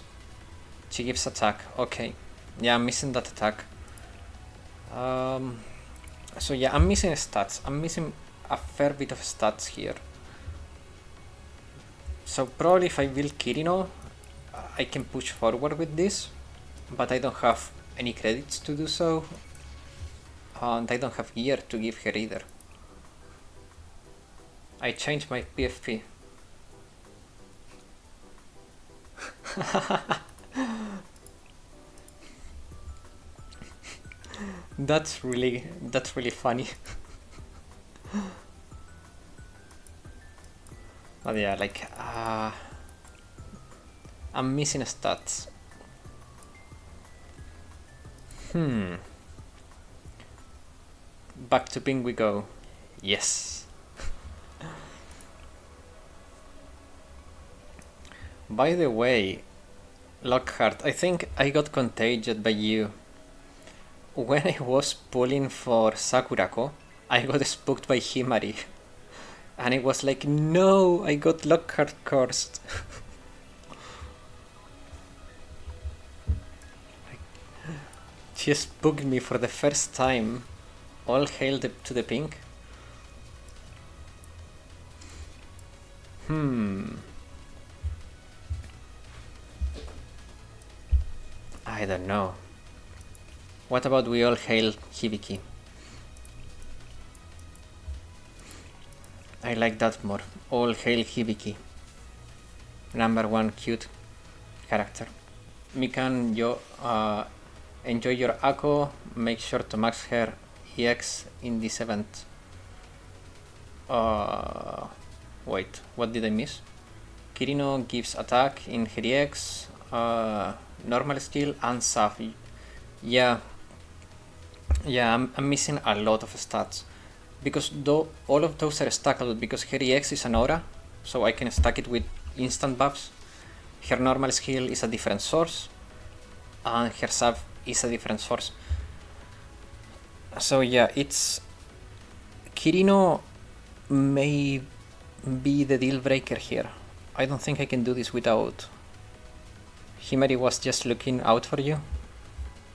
She gives attack. Okay, yeah, I'm missing that attack. So yeah, I'm missing stats. I'm missing a fair bit of stats here. So probably if I build Kirino, I can push forward with this, but I don't have any credits to do so, and I don't have gear to give her either. I changed my PFP. That's really funny. But yeah, like I'm missing stats. Back to ping we go. Yes. By the way, Lockhart, I think I got contagious by you. When I was pulling for Sakurako, I got spooked by Himari. And it was like, no, I got Lockhart cursed. She spooked me for the first time. All hail to the pink. I don't know. What about we all hail Hibiki? I like that more. All hail Hibiki. Number one cute character. Mikan, yo, enjoy your Ako. Make sure to max her EX in this event. Wait, what did I miss? Kirino gives attack in her EX, normal skill and saf. Yeah, I'm missing a lot of stats. Because though all of those are stackable because her EX is an aura, so I can stack it with instant buffs. Her normal skill is a different source, and her sub is a different source. So yeah, it's... Kirino may be the deal breaker here. I don't think I can do this without... Himari was just looking out for you?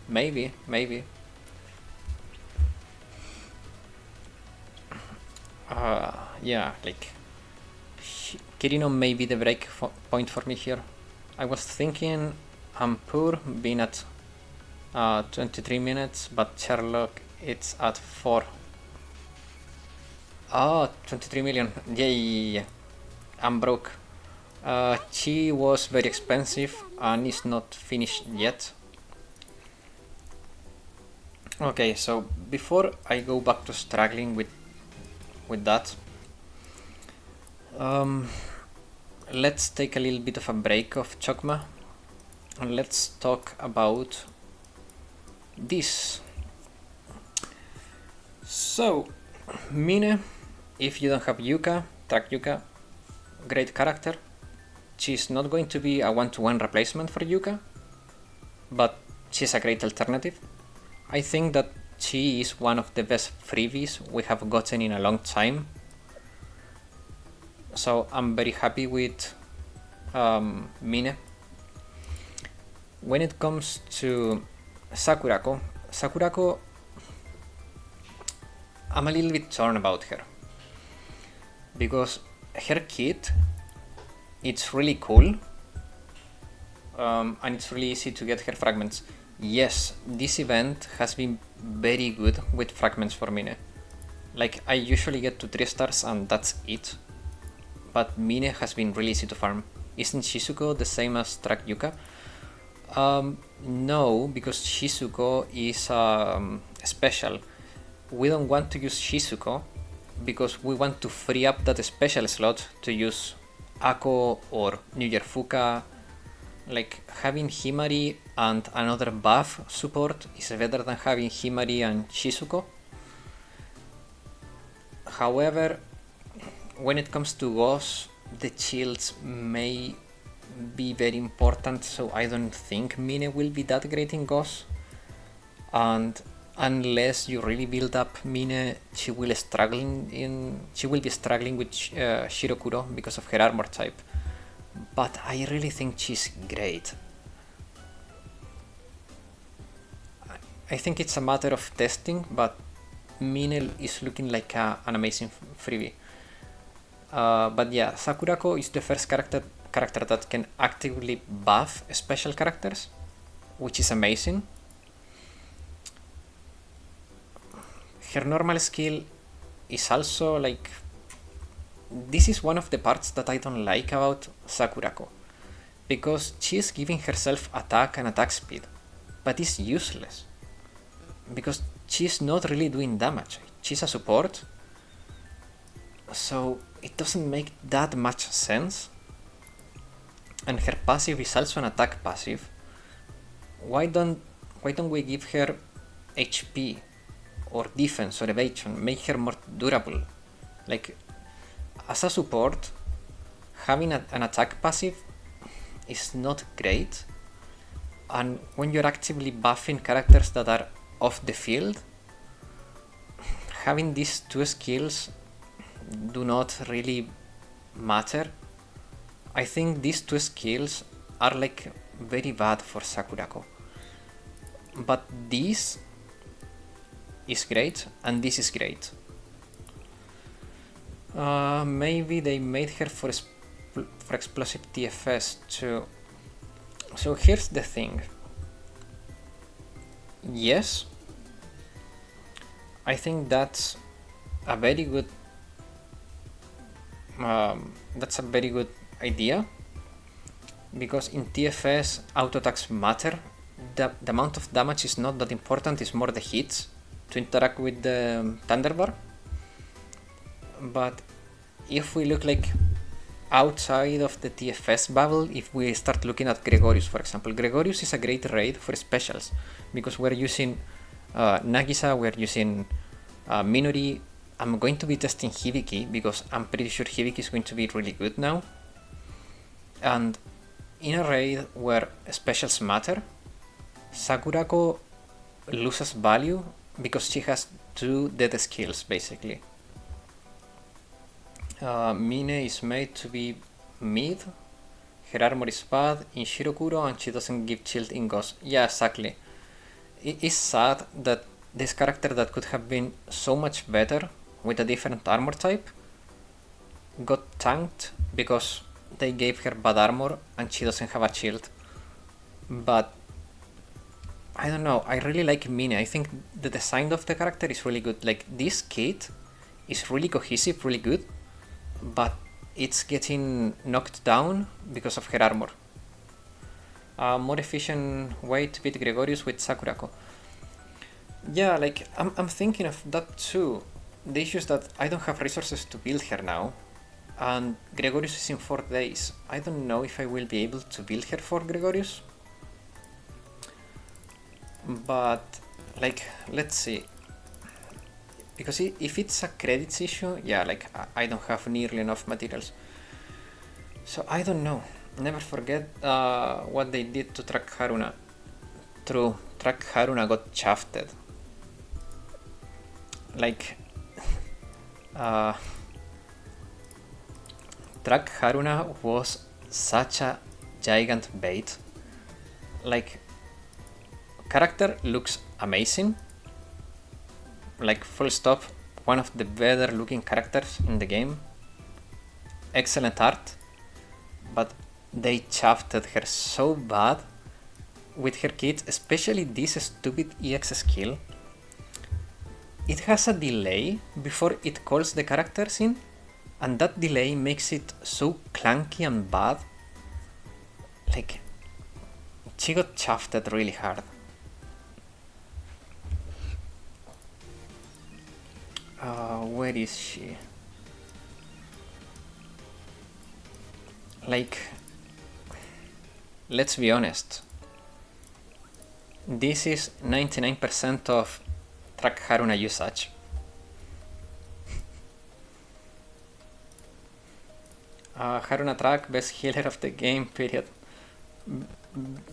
Maybe. Yeah, like... Kirino may be the break point for me here. I was thinking I'm poor being at 23 minutes, but Sherlock it's at 4. Oh, 23 million. Yeah. I'm broke. She was very expensive and is not finished yet. Okay, so before I go back to struggling with that, let's take a little bit of a break of Chokmah and let's talk about this. So, Mine, if you don't have Yuka, track Yuka, great character. She's not going to be a one-to-one replacement for Yuka, but she's a great alternative. I think that she is one of the best freebies we have gotten in a long time. So I'm very happy with Mine. When it comes to Sakurako, I'm a little bit torn about her. Because her kit, it's really cool. And it's really easy to get her fragments. Yes, this event has been very good with fragments for Mine. Like, I usually get to 3 stars and that's it. But Mine has been really easy to farm. Isn't Shizuko the same as track Yuka? No, because Shizuko is special. We don't want to use Shizuko because we want to free up that special slot to use Ako or New Year Fuka. Like, having Himari and another buff support is better than having Himari and Shizuko. However, when it comes to Ghosts, the shields may be very important, so I don't think Mine will be that great in Ghosts. And unless you really build up Mine, she will be struggling with Shirokuro because of her armor type. But I really think she's great. I think it's a matter of testing, but Mine is looking like an amazing freebie. But yeah, Sakurako is the first character that can actively buff special characters, which is amazing. Her normal skill is also like... This is one of the parts that I don't like about Sakurako, because she is giving herself attack and attack speed, but it's useless, because she's not really doing damage. She's a support, so it doesn't make that much sense. And her passive is also an attack passive. Why don't we give her HP or defense or evasion, make her more durable? Like, as a support, having an attack passive is not great, and when you're actively buffing characters that are off the field, having these two skills do not really matter. I think these two skills are like very bad for Sakurako. but this is great and this is great. Maybe they made her for explosive TFS too. So here's the thing. Yes, I think that's a very good idea, because in TFS auto attacks matter. The amount of damage is not that important, it's more the hits to interact with the Thunderbar. But if we look like outside of the TFS bubble, if we start looking at Gregorius, for example, Gregorius is a great raid for specials because we're using Nagisa, we're using Minori. I'm going to be testing Hibiki because I'm pretty sure Hibiki is going to be really good now. And in a raid where specials matter, Sakurako loses value because she has 2 dead skills basically. Mine is made to be mid, her armor is bad in Shirokuro and she doesn't give shield in Ghost. Yeah, exactly. It is sad that this character that could have been so much better with a different armor type got tanked because they gave her bad armor and she doesn't have a shield. But I don't know, I really like Mine. I think the design of the character is really good. Like, this kit is really cohesive, really good, but it's getting knocked down because of her armor. A more efficient way to beat Gregorius with Sakurako. Yeah, like, I'm thinking of that too. The issue is that I don't have resources to build her now, and Gregorius is in 4 days. I don't know if I will be able to build her for Gregorius. But, like, let's see. Because if it's a credits issue, yeah, like, I don't have nearly enough materials. So I don't know. Never forget what they did to Track Haruna. True, Track Haruna got shafted. Like, Track Haruna was such a giant bait. Like, character looks amazing. Like, full stop, one of the better looking characters in the game. Excellent art. But they shafted her so bad with her kit, especially this stupid EX skill. It has a delay before it calls the characters in, and that delay makes it so clunky and bad. Like, she got shafted really hard. Where is she? Like, let's be honest. This is 99% of Track Haruna usage. Haruna Track, best healer of the game, period.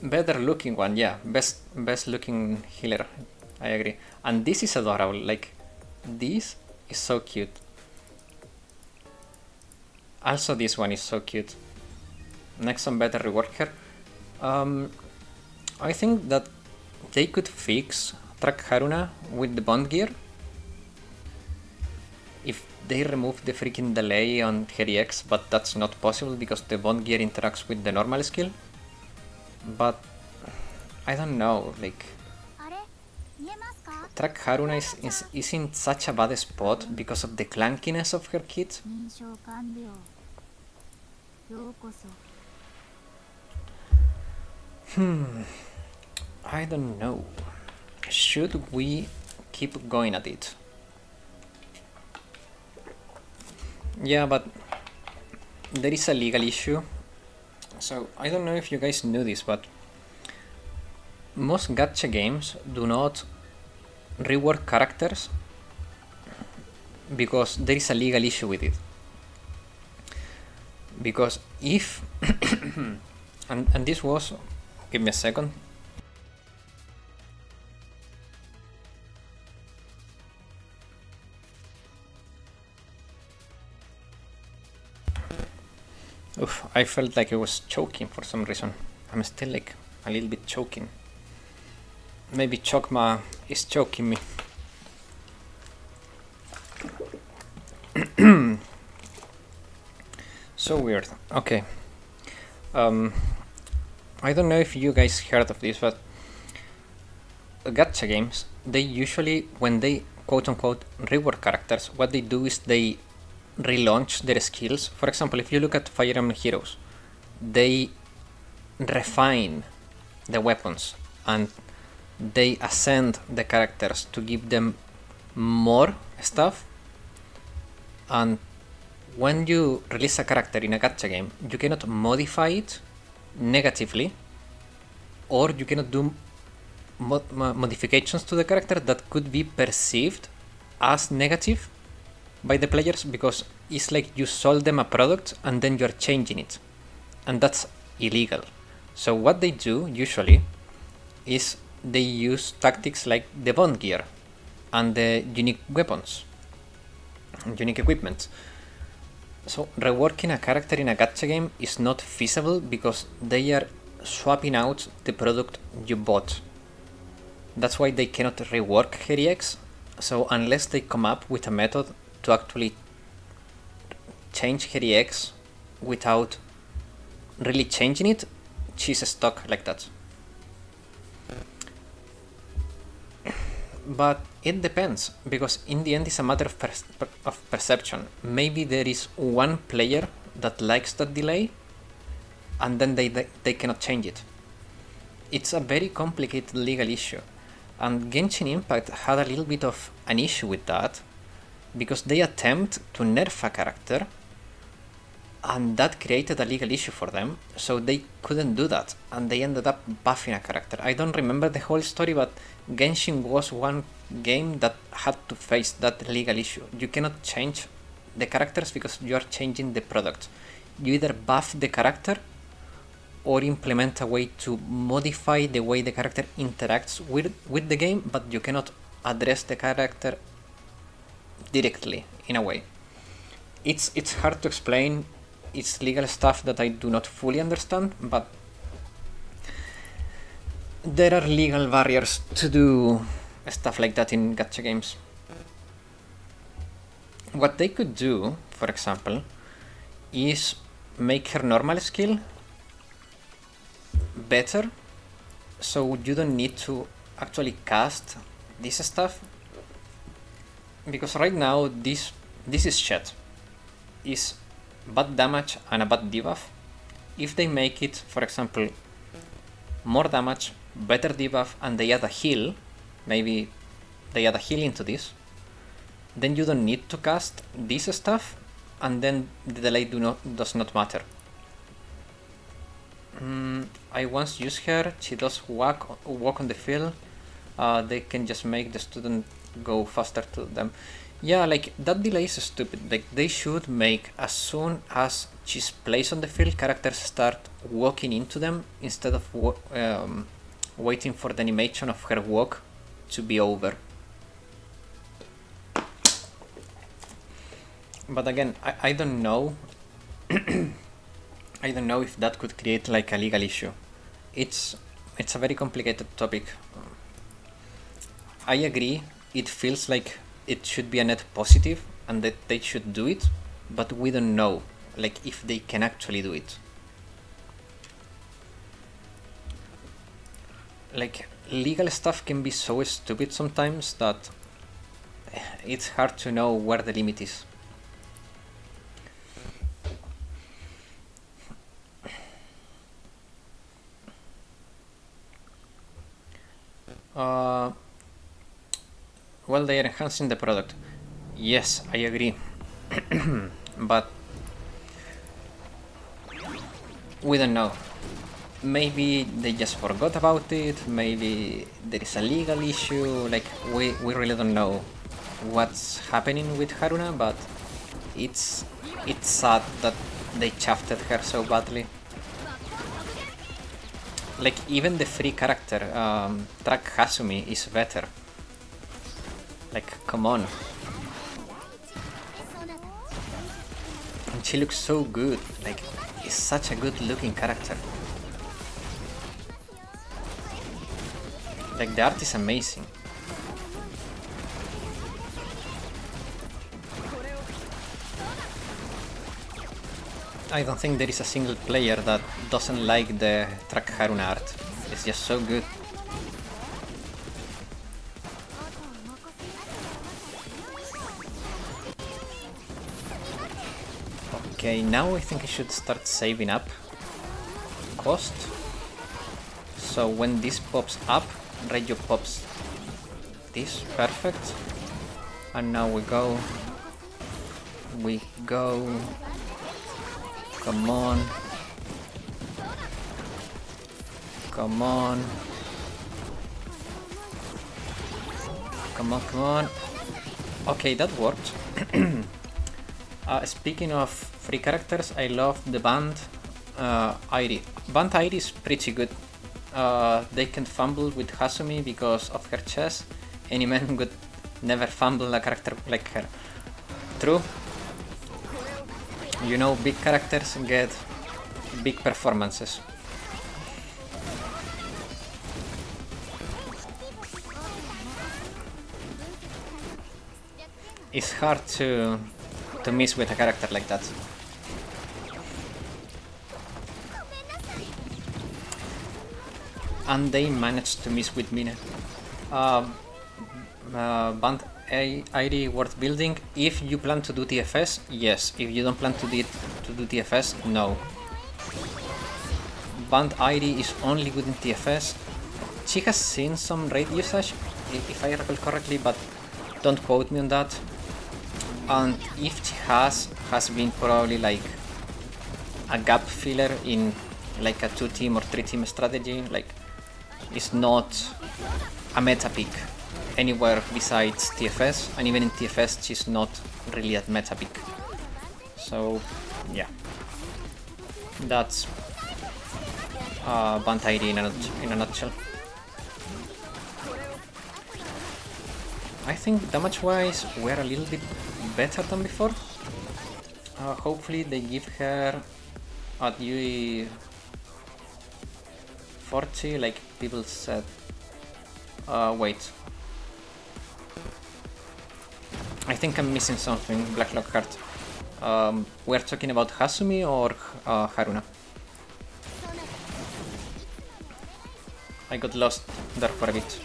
Better looking one, yeah, best looking healer, I agree. And this is adorable, like, this is so cute. Also this one is so cute. Next one better rework her. I think that they could fix Track Haruna with the Bond gear if they remove the freaking delay on her EX, but that's not possible because the Bond gear interacts with the normal skill. But I don't know, like, Track Haruna is in such a bad spot because of the clunkiness of her kit. I don't know. Should we keep going at it? Yeah, but there is a legal issue. So I don't know if you guys knew this, but most gacha games do not rework characters because there is a legal issue with it. Because if and this was, give me a second. Oof, I felt like I was choking for some reason. I'm still like a little bit choking. Maybe Chokmah is choking me. So weird. Okay. I don't know if you guys heard of this, but gacha games, they usually, when they quote-unquote rework characters, what they do is they relaunch their skills. For example, if you look at Fire Emblem Heroes, they refine the weapons and they ascend the characters to give them more stuff. And when you release a character in a gacha game, you cannot modify it negatively, or you cannot do modifications to the character that could be perceived as negative by the players, because it's like you sold them a product and then you're changing it, and that's illegal. So what they do usually is they use tactics like the bond gear and the unique weapons, unique equipment. So reworking a character in a gacha game is not feasible because they are swapping out the product you bought. That's why they cannot rework HeriX. So unless they come up with a method to actually change HeriX without really changing it, she's stuck like that. But it depends, because in the end it's a matter of perception. Maybe there is one player that likes that delay and then they cannot change it. It's a very complicated legal issue, and Genshin Impact had a little bit of an issue with that, because they attempt to nerf a character and that created a legal issue for them, so they couldn't do that and they ended up buffing a character. I don't remember the whole story, but Genshin was one game that had to face that legal issue. You cannot change the characters because you are changing the product. You either buff the character or implement a way to modify the way the character interacts with the game, but you cannot address the character directly in a way. It's hard to explain. It's legal stuff that I do not fully understand, but there are legal barriers to do stuff like that in gacha games. What they could do, for example, is make her normal skill better, so you don't need to actually cast this stuff, because right now this is shit. Is bad damage and a bad debuff. If they make it, for example, more damage, better debuff, and they add a heal, maybe they add a heal into this, then you don't need to cast this stuff, and then the delay does not matter. I once used her. She does walk on the field. They can just make the student go faster to them. Yeah, like that delay is stupid. Like they should make, as soon as she's placed on the field, characters start walking into them instead of waiting for the animation of her walk to be over. But again, I don't know. I don't know if that could create like a legal issue. It's a very complicated topic. I agree. It feels like it should be a net positive and that they should do it, but we don't know like if they can actually do it. Like legal stuff can be so stupid sometimes that it's hard to know where the limit is. Well, they are enhancing the product. Yes, I agree. But we don't know. Maybe they just forgot about it. Maybe there is a legal issue. Like we really don't know what's happening with Haruna, but it's sad that they shafted her so badly. Like even the free character, Track Hasumi, is better. Like, come on. And she looks so good. Like, it's such a good looking character. Like, the art is amazing. I don't think there is a single player that doesn't like the track Haruna art. It's just so good. Okay, now I think I should start saving up cost. So when this pops up, Radio pops this, perfect. And now we go. Come on. Come on. Come on, come on. Okay, that worked. Speaking of free characters, I love the band Airi. Band Airi is pretty good. They can fumble with Hasumi because of her chess. Any man would never fumble a character like her. True. You know, big characters get big performances. It's hard to miss with a character like that. And they managed to miss with Mine. Band ID worth building. If you plan to do TFS, yes. If you don't plan to do TFS, no. Band ID is only good in TFS. She has seen some raid usage, if I recall correctly, but don't quote me on that. And if she has been probably like a gap filler in like a 2-team or 3-team strategy. Like, it's not a meta pick anywhere besides TFS, and even in TFS she's not really a meta pick. So yeah, that's Band ID in a nutshell. I think damage wise we're a little bit better than before. Hopefully they give her at UE 40 like people said. Wait, I think I'm missing something. Black Lockhart. We're talking about Hasumi or Haruna? I got lost there for a bit.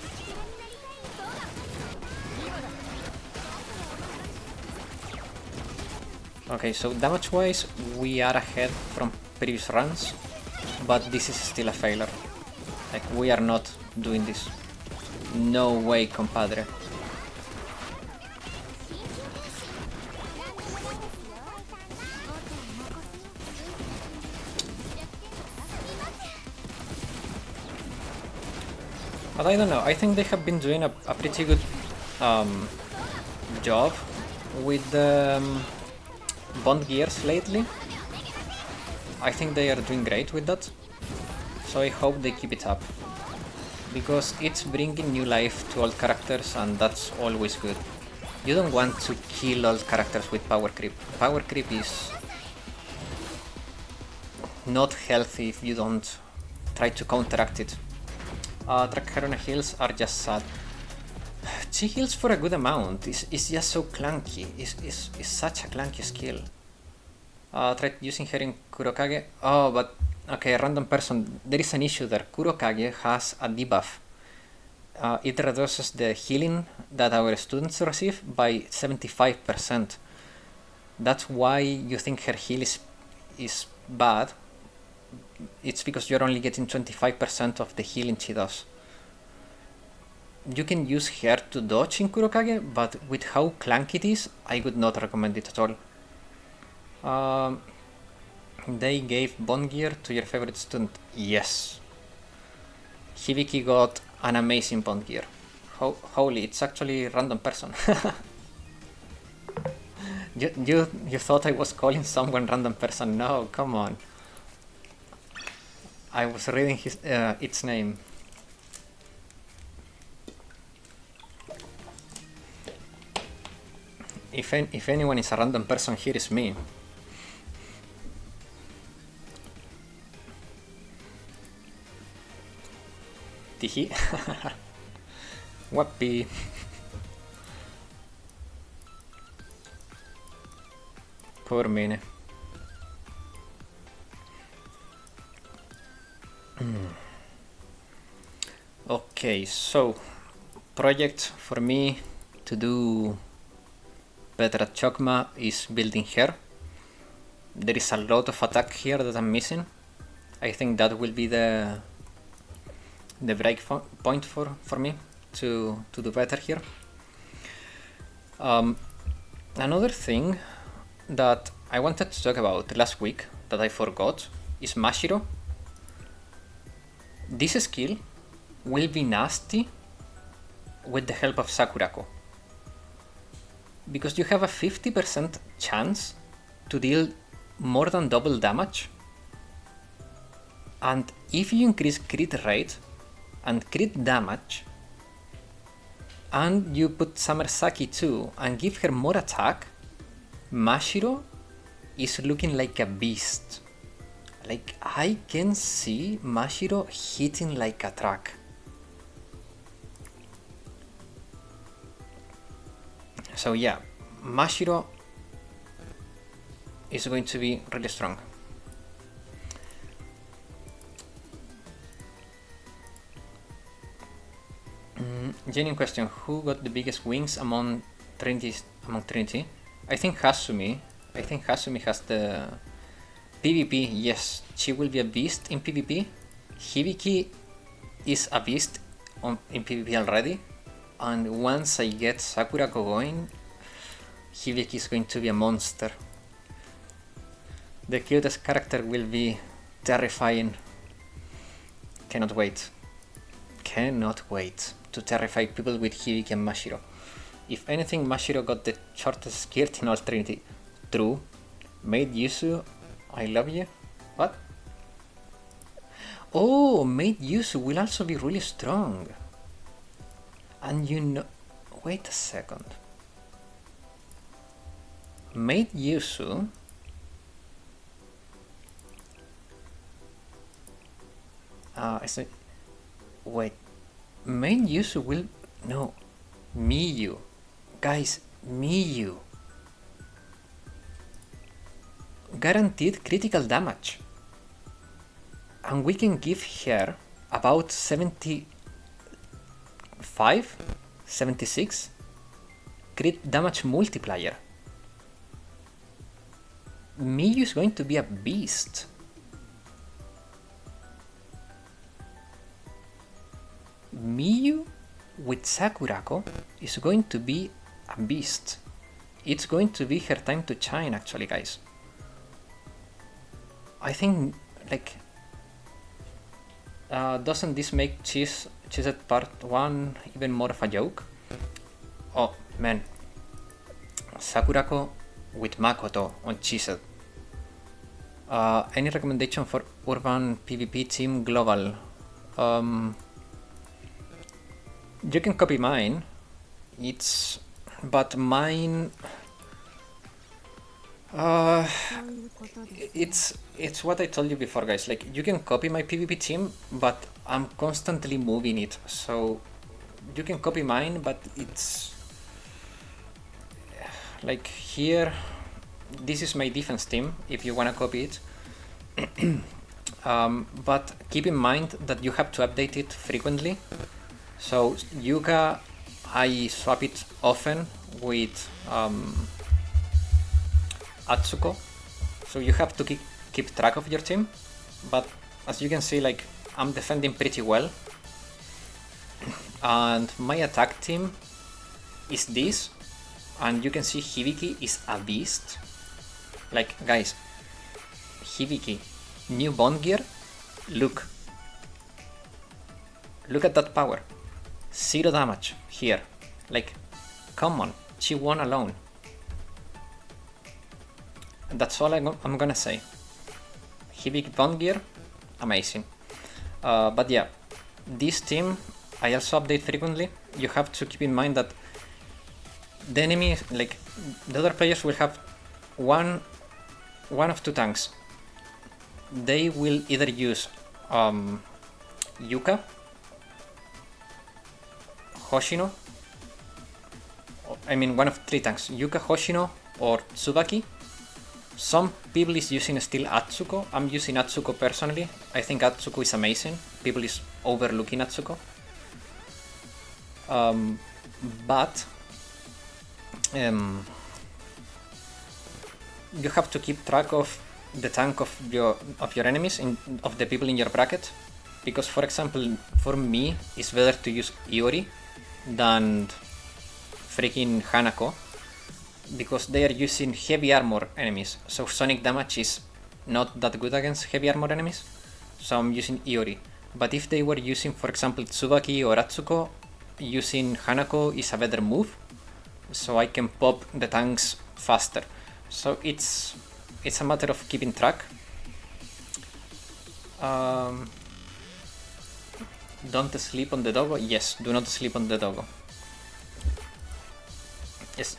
Okay, so damage wise we are ahead from previous runs, but this is still a failure. Like, we are not doing this. No way, compadre. But I don't know, I think they have been doing a pretty good job with the Bond gears lately. I think they are doing great with that, so I hope they keep it up, because it's bringing new life to old characters, and that's always good. You don't want to kill old characters with power creep. Power creep is not healthy if you don't try to counteract it. Track Haruna heals are just sad. She heals for a good amount. It's just so clunky. It's such a clunky skill. Tried using her in Kurokage. Oh, but okay, random person. There is an issue there. Kurokage has a debuff. It reduces the healing that our students receive by 75%. That's why you think her heal is bad. It's because you're only getting 25% of the healing she does. You can use her to dodge in Kurokage, but with how clunky it is, I would not recommend it at all. They gave Bond Gear to your favorite student. Yes. Hibiki got an amazing Bond Gear. Holy, it's actually a random person. you thought I was calling someone random person? No, come on. I was reading its name. If anyone is a random person, here is me. Tihi. Whoopee. Poor Mine. Okay, so project for me to do better at Chokmah is building her. There is a lot of attack here that I'm missing. I think that will be the break point for me to do better here. Another thing that I wanted to talk about last week that I forgot is Mashiro. This skill will be nasty with the help of Sakurako, because you have a 50% chance to deal more than double damage, and if you increase crit rate and crit damage and you put Summer Saki too and give her more attack, Mashiro is looking like a beast. Like, I can see Mashiro hitting like a truck. So yeah, Mashiro is going to be really strong. Genuine question, who got the biggest wings among Trinity? I think Hasumi. I think Hasumi has the PvP. Yes, she will be a beast in PvP. Hibiki is a beast in PvP already. And once I get Sakurako going, Hibiki is going to be a monster. The cutest character will be terrifying. Cannot wait. Cannot wait to terrify people with Hibiki and Mashiro. If anything, Mashiro got the shortest skirt in all Trinity. True. Maid Yusu, I love you. What? Oh, Maid Yusu will also be really strong. And you know... Wait a second. Maid Yusu... I say... Wait. Main Yusu will... No. Miyu. Guys, Miyu. Guaranteed critical damage. And we can give her about 75, 76 crit damage multiplier. Miyu is going to be a beast. Miyu with Sakurako is going to be a beast. It's going to be her time to shine, actually, guys. I think, like, doesn't this make Cheesed Part 1 even more of a joke? Oh, man. Sakurako with Makoto on Cheesed. Any recommendation for Urban PvP Team Global? You can copy mine. But mine... it's what I told you before, guys. Like, you can copy my PvP team, but I'm constantly moving it. So you can copy mine, but it's like here. This is my defense team. If you wanna copy it, but keep in mind that you have to update it frequently. So Yuka, I swap it often with Atsuko, so you have to keep track of your team. But as you can see, like, I'm defending pretty well, and my attack team is this, and you can see Hibiki is a beast. Like, guys, Hibiki, new Bond Gear, look at that power. 0 damage here. Like, come on, she won alone. That's all I'm gonna say. Hibiki Bond Gear, amazing. But yeah, this team I also update frequently. You have to keep in mind that the enemy, like, the other players will have one of two tanks. They will either use Yuka, Hoshino. I mean, one of 3 tanks, Yuka, Hoshino, or Tsubaki. Some people is using still Atsuko. I'm using Atsuko personally. I think Atsuko is amazing. People is overlooking Atsuko. But you have to keep track of the tank of your enemies, of the people in your bracket. Because, for example, for me, it's better to use Iori than freaking Hanako, because they are using heavy armor enemies, so sonic damage is not that good against heavy armor enemies, so I'm using Iori. But if they were using, for example, Tsubaki or Atsuko, using Hanako is a better move, so I can pop the tanks faster. So it's a matter of keeping track. Don't sleep on the doggo. Yes, do not sleep on the doggo. Yes.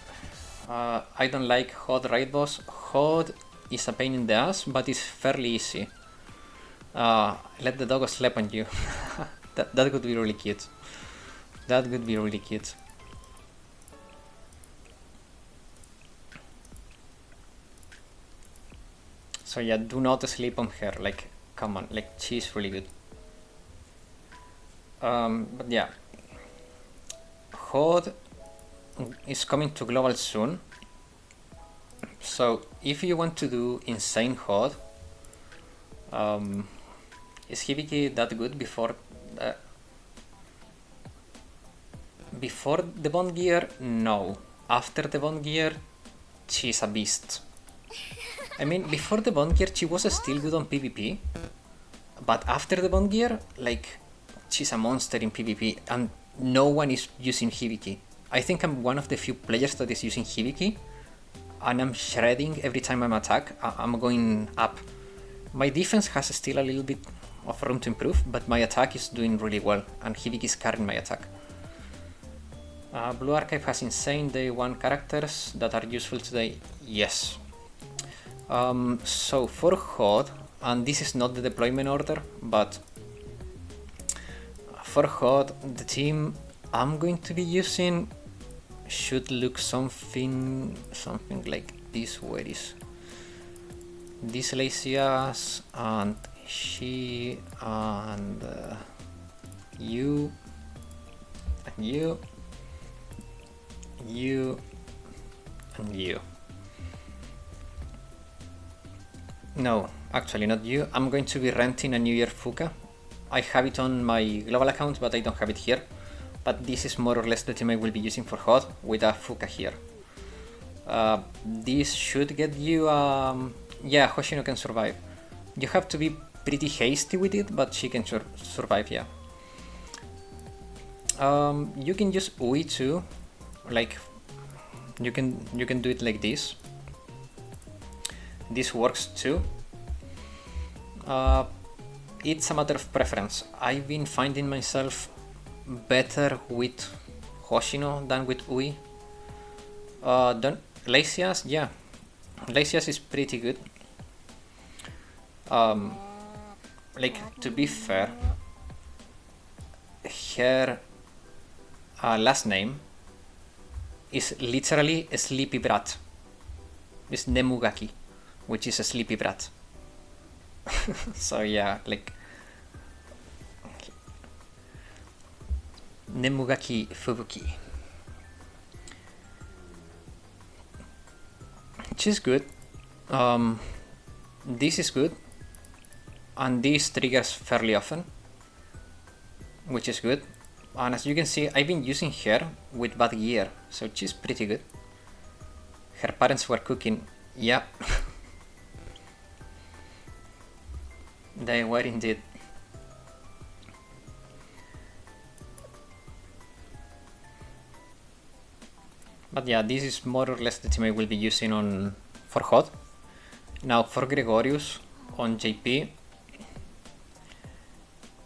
I don't like Hod raid boss. Hod is a pain in the ass, but it's fairly easy. Let the doggo sleep on you. that would be really cute. That would be really cute. So yeah, do not sleep on her. Like, come on, like, she's really good. But yeah, Hod is coming to global soon, so if you want to do insane Hod, is Hibiki that good before the Bond Gear? No. After the Bond Gear, she's a beast. I mean, before the Bond Gear, she was still good on PvP, but after the Bond Gear, like, she's a monster in PvP, and no one is using Hibiki. I think I'm one of the few players that is using Hibiki, and I'm shredding every time I'm attack. I'm going up. My defense has still a little bit of room to improve, but my attack is doing really well, and Hibiki is carrying my attack. Blue Archive has insane day 1 characters that are useful today. Yes. So for Hod, and this is not the deployment order, but for Hod, the team I'm going to be using should look something like this. Where is this? Lacias and she and you and you and you. No, actually not you. I'm going to be renting a New Year Fuka. I have it on my global account, but I don't have it here. But this is more or less the team I will be using for Hod, with a Fuka here. This should get you... yeah, Hoshino can survive. You have to be pretty hasty with it, but she can survive, yeah. You can use Ui too. Like, you can do it like this. This works too. It's a matter of preference. I've been finding myself better with Hoshino than with Ui. Lacias, yeah. Lacias is pretty good. Like, to be fair, her last name is literally a sleepy brat. It's Nemugaki, which is a sleepy brat. So yeah, like, Nemugaki Fubuki. She's good. This is good. And this triggers fairly often, which is good. And as you can see, I've been using her with bad gear, so she's pretty good. Her parents were cooking, yeah. They were indeed. But yeah, this is more or less the team I will be using for Hod. Now for Gregorius on JP,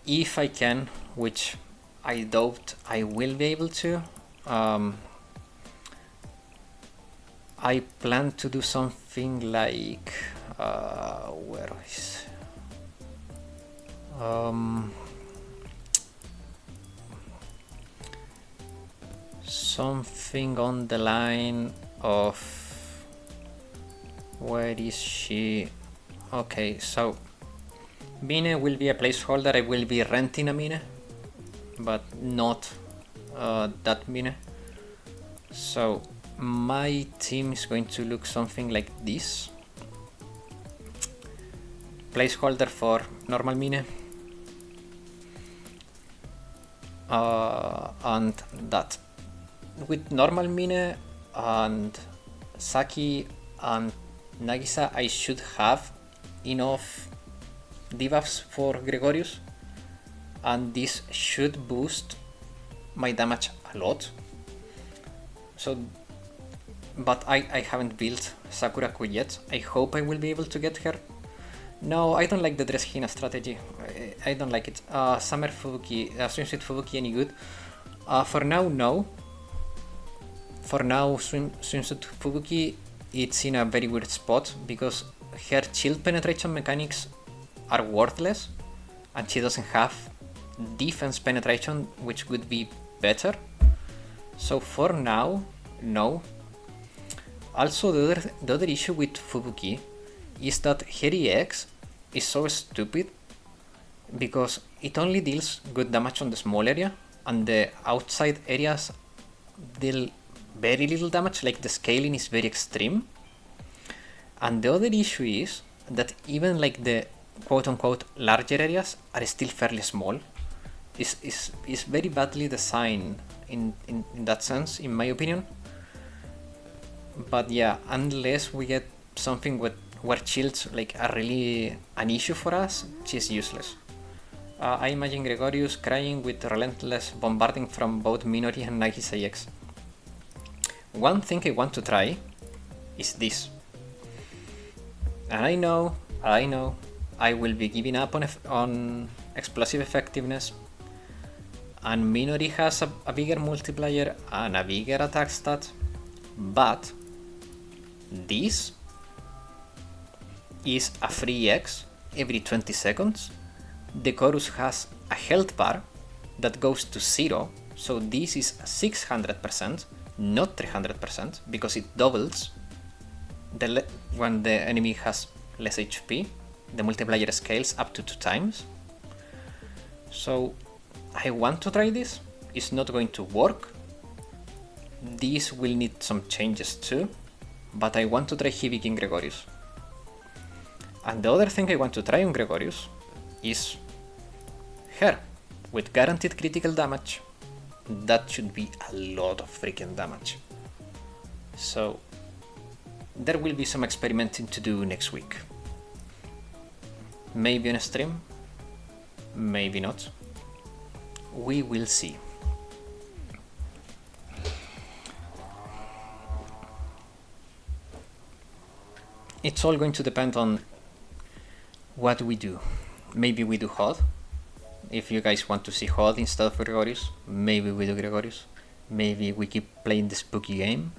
if I can, which I doubt I will be able to, I plan to do something like, where is, something on the line of... Where is she? Okay, so Mine will be a placeholder. I will be renting a Mine, but not that Mine. So my team is going to look something like this. Placeholder for normal Mine. And that. With normal Mine and Saki and Nagisa, I should have enough debuffs for Gregorius, and this should boost my damage a lot. So, but I haven't built Sakura-ku yet. I hope I will be able to get her. No, I don't like the Dress Hina strategy. I don't like it. Summer Fubuki, Swimsuit Fubuki any good? For now, no. For now, Swimsuit Fubuki, it's in a very weird spot because her shield penetration mechanics are worthless and she doesn't have defense penetration, which would be better. So for now, no. Also, the other issue with Fubuki is that her EX is so stupid because it only deals good damage on the small area and the outside areas deal very little damage, like the scaling is very extreme. And the other issue is that even like the quote-unquote larger areas are still fairly small. Is very badly designed in that sense, in my opinion. But yeah, unless we get something where shields like are really an issue for us, she's useless. I imagine Gregorius crying with relentless bombarding from both Minori and Nagisa EX. One thing I want to try is this. And I know, I will be giving up on explosive effectiveness, and Minori has a bigger multiplier and a bigger attack stat, but this is a free X every 20 seconds. The chorus has a health bar that goes to 0, so this is 600%, not 300%, because it doubles when the enemy has less HP. The multiplier scales up to 2 times. So I want to try this. It's not going to work. This will need some changes too, but I want to try Hibiki Gregorius. And the other thing I want to try on Gregorius is her, with guaranteed critical damage. That should be a lot of freaking damage. So there will be some experimenting to do next week. Maybe on a stream, maybe not. We will see. It's all going to depend on what we do. Maybe we do HOD. If you guys want to see HOD instead of Gregorius, maybe we do Gregorius. Maybe we keep playing the spooky game.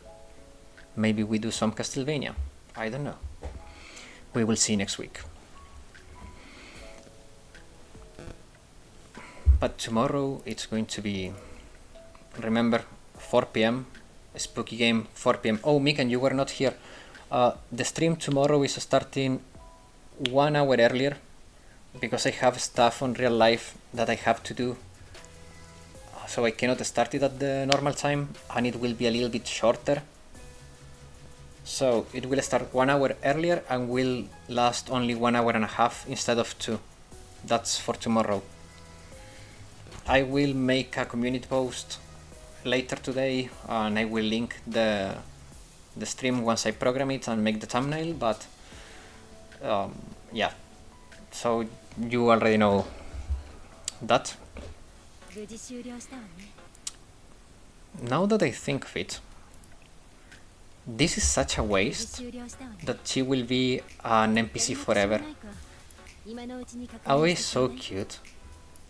Maybe we do some Castlevania. I don't know. We will see next week. But tomorrow it's going to be, remember, 4 PM, spooky game, 4 PM. Oh, Mikan, you were not here. The stream tomorrow is starting 1 hour earlier because I have stuff on real life that I have to do. So I cannot start it at the normal time, and it will be a little bit shorter. So it will start 1 hour earlier and will last only 1 hour and a half instead of 2. That's for tomorrow. I will make a community post later today and I will link the stream once I program it and make the thumbnail, but yeah, so you already know that. Now that I think of it, this is such a waste that she will be an NPC forever. Aoi is so cute,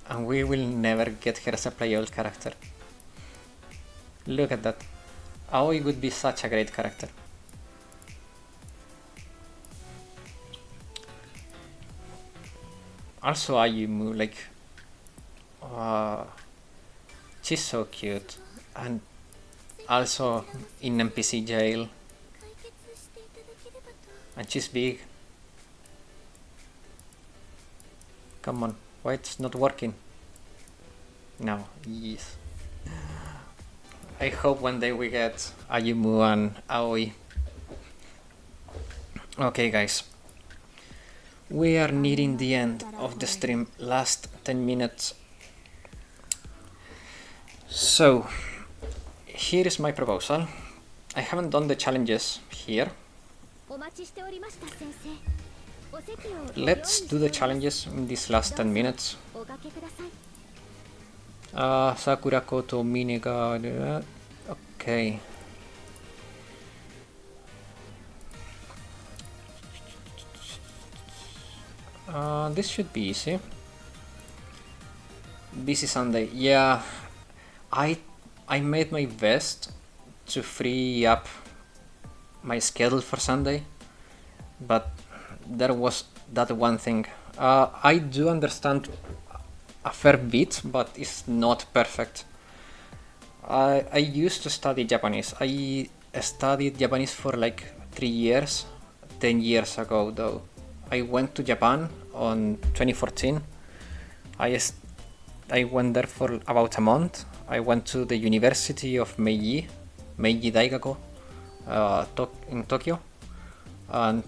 and we will never get her as a playable character. Look at that. Aoi would be such a great character. Also Ayumu, like, she's so cute, and also in NPC jail. And she's big. Come on, why it's not working? No, yes. I hope one day we get Ayumu and Aoi. Okay guys, we are nearing the end of the stream, last 10 minutes. So, here is my proposal. I haven't done the challenges here. Let's do the challenges in these last 10 minutes. Sakura Koto Minega. Okay. This should be easy. Busy Sunday. Yeah, I made my best to free up my schedule for Sunday, but there was that one thing. I do understand a fair bit, but it's not perfect. I used to study Japanese. I studied Japanese for like 3 years, 10 years ago though. I went to Japan on 2014. I went there for about a month. I went to the University of Meiji Daigaku, in Tokyo, and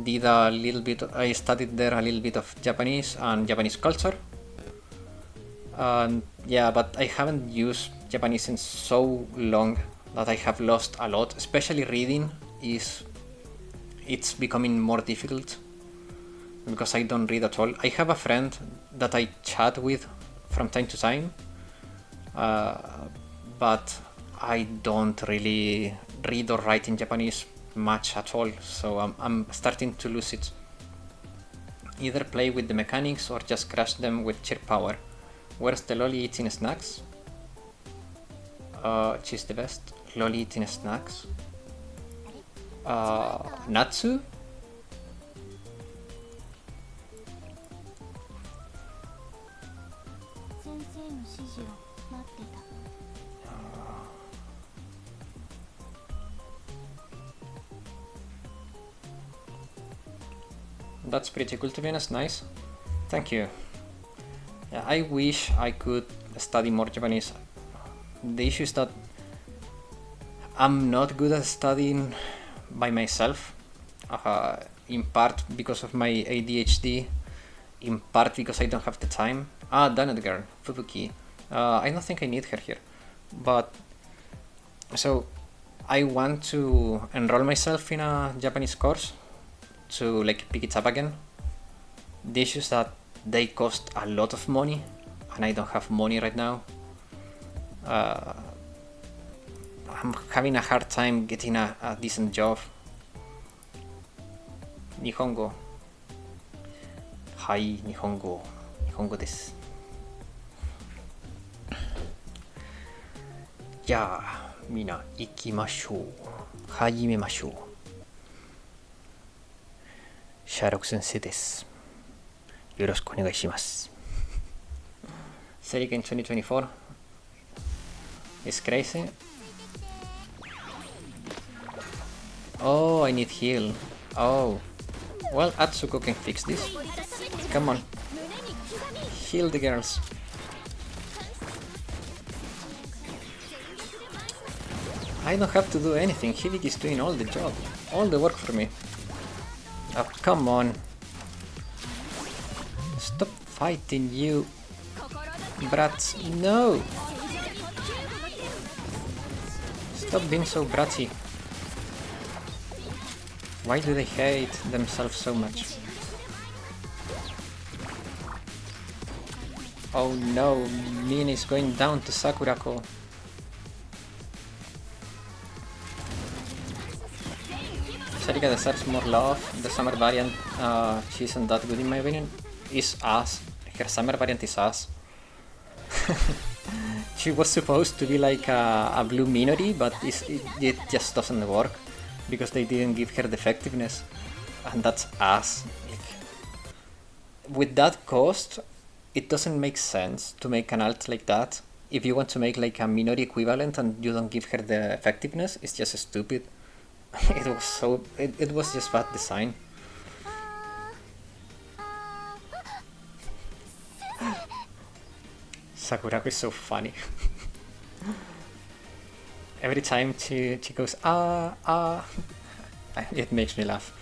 did a little bit. I studied there a little bit of Japanese and Japanese culture. And yeah, but I haven't used Japanese in so long that I have lost a lot. Especially reading it's becoming more difficult because I don't read at all. I have a friend that I chat with from time to time, but I don't really read or write in Japanese much at all, so I'm starting to lose it. Either play with the mechanics or just crush them with sheer power. Where's the loli eating snacks? She's the best. Loli eating snacks. Natsu? That's pretty cool, to be honest. Nice. Thank you. Yeah, I wish I could study more Japanese. The issue is that I'm not good at studying by myself, in part because of my ADHD, in part because I don't have the time. Donut Girl, Fubuki. I don't think I need her here, but so I want to enroll myself in a Japanese course to like pick it up again. The issue is that they cost a lot of money and I don't have money right now. I'm having a hard time getting a decent job. Nihongo. Hai, Nihongo. Nihongo desu. Ja, mina ikimashou. Hajimemashou. シャーロック先生です。よろしくお願いします。Seric in 2024 is crazy. Oh, I need heal. Oh, well, Atsuko can fix this. Come on, heal the girls. I don't have to do anything. Hibiki is doing all the job, all the work for me. Oh, come on. Stop fighting, you brats. No! Stop being so bratty. Why do they hate themselves so much? Oh no, Min is going down to Sakurako. Sarika deserves more love. The summer variant, she isn't that good in my opinion. Is ass. Her summer variant is ass. She was supposed to be like a blue Minori, but it just doesn't work because they didn't give her the effectiveness, and that's ass. Like, with that cost, it doesn't make sense to make an alt like that if you want to make like a Minori equivalent and you don't give her the effectiveness, it's just stupid. It was just bad design. Sakurako is so funny. Every time she goes it makes me laugh.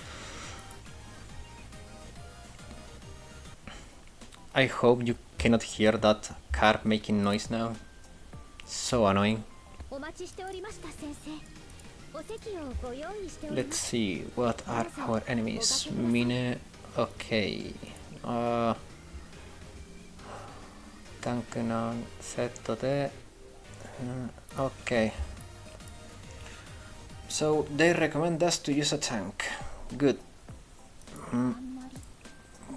I hope you cannot hear that car making noise now. So annoying. Let's see, what are our enemies? Mine, okay. Tankenan, setto de. Okay. So they recommend us to use a tank. Good.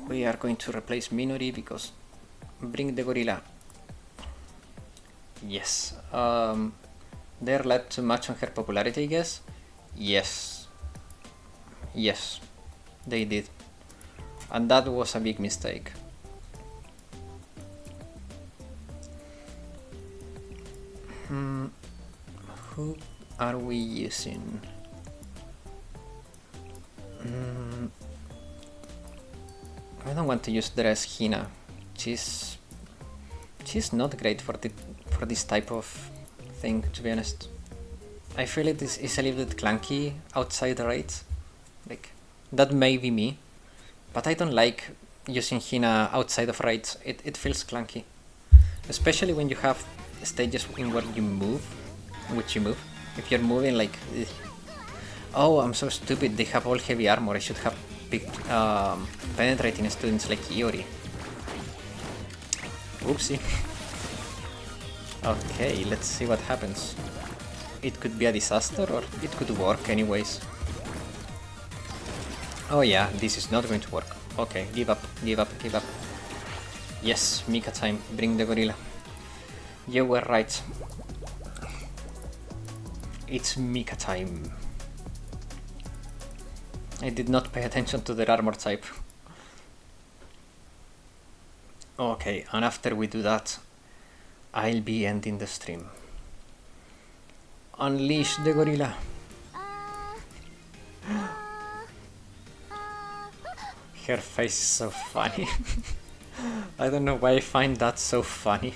We are going to replace Minori because bring the gorilla. Yes. They're led too much on her popularity, I guess. Yes. Yes. They did. And that was a big mistake. Who are we using? I don't want to use Dress Hina. She's not great for this type of thing, to be honest. I feel it is a little bit clunky outside the raids. Like, that may be me, but I don't like using Hina outside of raids. It feels clunky, especially when you have stages in where you move, If you're moving like, oh, I'm so stupid. They have all heavy armor. I should have picked penetrating students like Iori. Oopsie. Okay, let's see what happens. It could be a disaster or it could work anyways. Oh yeah, this is not going to work. Okay, give up. Yes, Mika time. Bring the gorilla. You were right. It's Mika time. I did not pay attention to their armor type. Okay, and after we do that, I'll be ending the stream. Unleash the gorilla. Her face is so funny. I don't know why I find that so funny.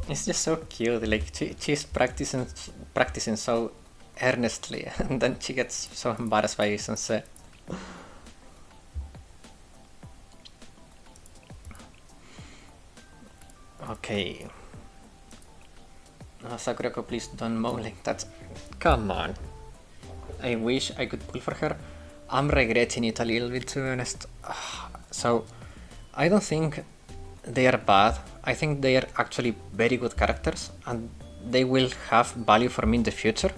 It's just so cute. Like she's practicing so earnestly, and then she gets so embarrassed by Sensei. Okay. Sakurako, please don't mow like that. Come on. I wish I could pull for her. I'm regretting it a little bit, to be honest. So, I don't think they are bad. I think they are actually very good characters, and they will have value for me in the future.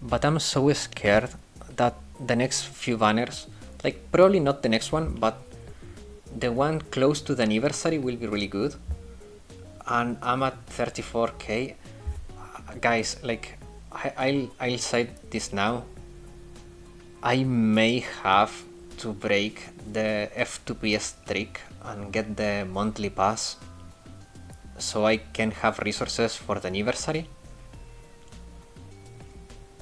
But I'm so scared that the next few banners, like probably not the next one, but the one close to the anniversary will be really good. And I'm at 34k. Guys, like, I'll say this now. I may have to break the F2PS trick and get the monthly pass so I can have resources for the anniversary,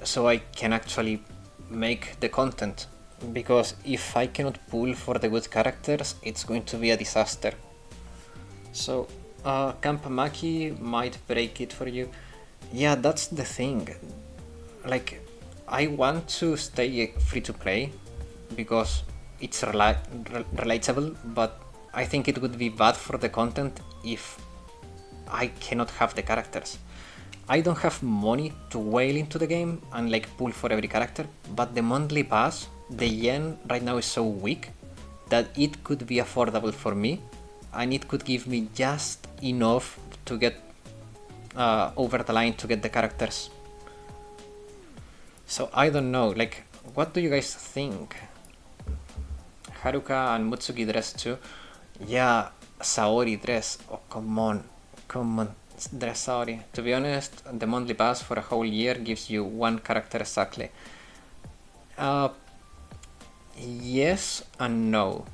so I can actually make the content, because if I cannot pull for the good characters, it's going to be a disaster. So Kampamaki might break it for you. Yeah, that's the thing. Like, I want to stay free to play because it's relatable, but I think it would be bad for the content if I cannot have the characters. I don't have money to whale into the game and like pull for every character, but the monthly pass, the yen right now is so weak that it could be affordable for me, and it could give me just enough to get over the line to get the characters. So I don't know, like, what do you guys think? Haruka and Mutsuki dress too? Yeah, Saori dress. Oh, come on, dress Saori. To be honest, the monthly pass for a whole year gives you one character exactly. Yes and no.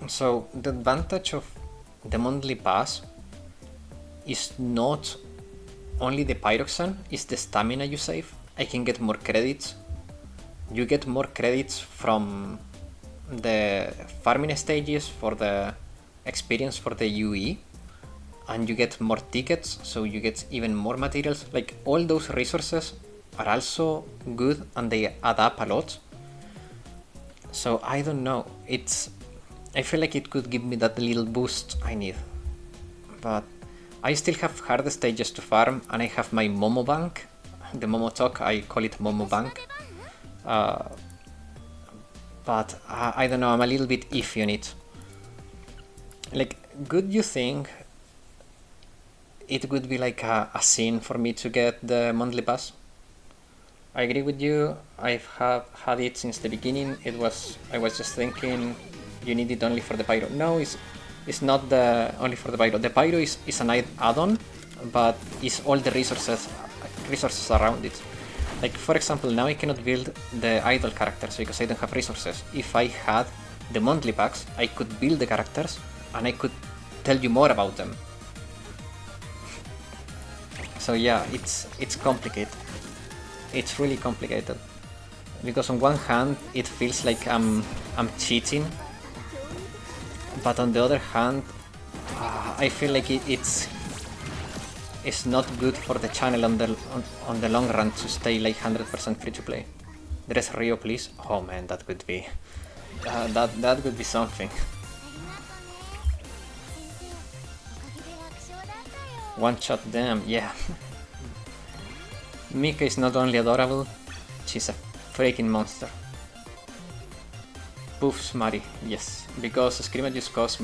So the advantage of the monthly pass is not only the pyroxene, it's the stamina you save. I can get more credits. You get more credits from the farming stages for the experience for the UE, and you get more tickets, so you get even more materials. Like, all those resources are also good and they add up a lot. So I don't know, I feel like it could give me that little boost I need. But I still have harder stages to farm, and I have my Momo Bank. The Momo Talk, I call it Momo Bank. But I don't know, I'm a little bit iffy on it. Like, would you think it would be like a sin for me to get the monthly pass? I agree with you. I have had it since the beginning. I was just thinking you need it only for the pyro. No, it's not the only for the pyro. The pyro is an add-on, but it's all the resources around it. Like, for example, now I cannot build the idol characters because I don't have resources. If I had the monthly packs, I could build the characters and I could tell you more about them. So yeah, it's complicated. It's really complicated. Because on one hand, it feels like I'm cheating, but on the other hand, I feel like it's not good for the channel on the long run to stay like 100% free to play. Dress Rio, please. Oh man, that would be that would be something. One shot them, yeah. Mika is not only adorable, she's a freaking monster. Poofs Mari, yes, because scrimmages cost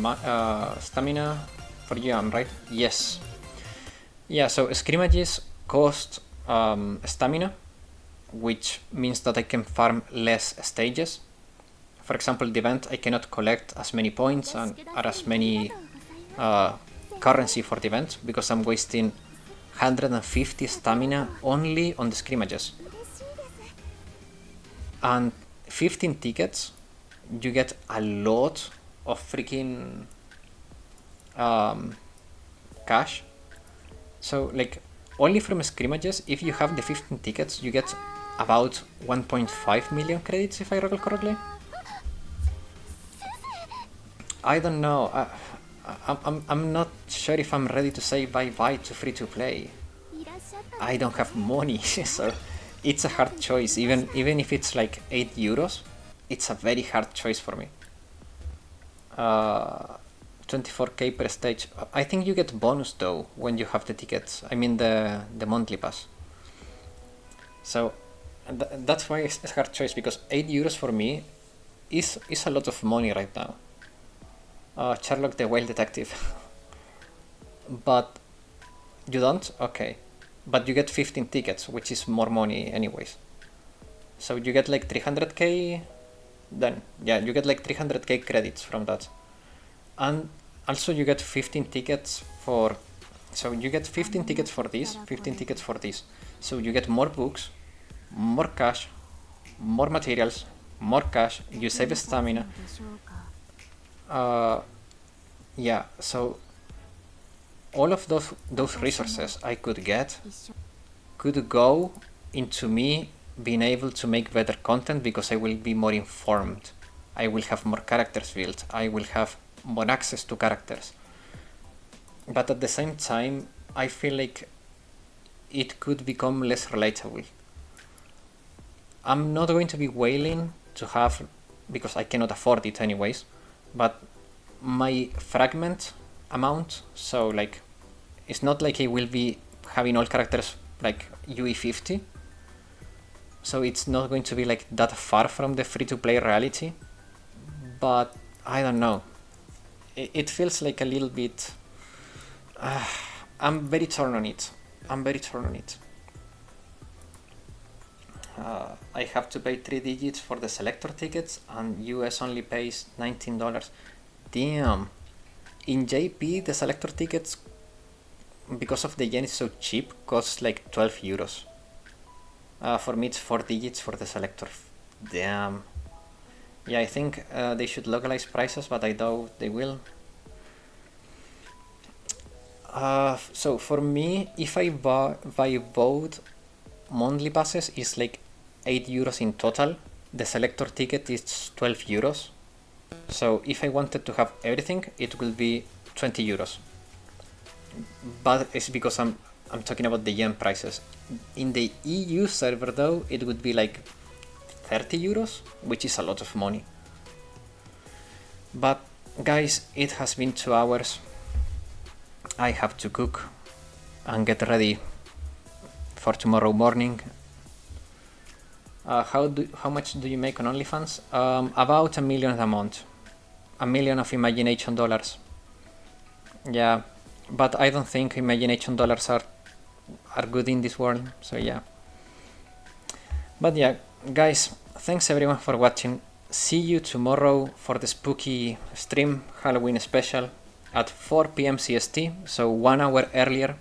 stamina for you, I'm right? Yes. Yeah, so scrimmages cost stamina, which means that I can farm less stages. For example, the event, I cannot collect as many points and or as many currency for the event because I'm wasting 150 stamina only on the scrimmages. And 15 tickets, you get a lot of freaking cash. So, like, only from scrimmages, if you have the 15 tickets, you get about 1.5 million credits, if I recall correctly. I don't know. I'm not sure if I'm ready to say bye-bye to free-to-play. I don't have money, so it's a hard choice. Even if it's like 8 euros, it's a very hard choice for me. 24k per stage. I think you get bonus though when you have the tickets. I mean the monthly pass. So that's why it's a hard choice, because 8 euros for me is a lot of money right now. Sherlock the Wild Detective. But you don't? Okay. But you get 15 tickets, which is more money anyways. So you get like 300k, then yeah, you get like 300k credits from that. And also you get 15 tickets for, so you get 15 tickets for this, 15 tickets for this. So you get more books, more cash, more materials, more cash, you save stamina. Yeah, so all of those resources I could get could go into me being able to make better content, because I will be more informed. I will have more characters built. I will have more access to characters. But at the same time, I feel like it could become less relatable. I'm not going to be wailing to have, because I cannot afford it anyways, but my fragment amount, so like, it's not like I will be having all characters like UE50, so it's not going to be like that far from the free-to-play reality, but I don't know, it feels like a little bit, I'm very torn on it. I have to pay 3 digits for the selector tickets, and US only pays $19. Damn. In JP, the selector tickets, because of the yen is so cheap, costs like 12 euros. For me, it's 4 digits for the selector. Damn. Yeah, I think they should localize prices, but I doubt they will. So for me, if I buy both monthly passes, it's like 8 euros in total. The selector ticket is 12 euros. So if I wanted to have everything, it will be 20 euros. But it's because I'm talking about the yen prices. In the EU server though, it would be like 30 euros, which is a lot of money. But guys, it has been 2 hours. I have to cook and get ready for tomorrow morning. How much do you make on OnlyFans? About 1 million a month. 1 million of imagination dollars. Yeah, but I don't think imagination dollars are good in this world. So yeah. But yeah, guys, thanks everyone for watching. See you tomorrow for the spooky stream, Halloween special, at 4 p.m. CST, so 1 hour earlier.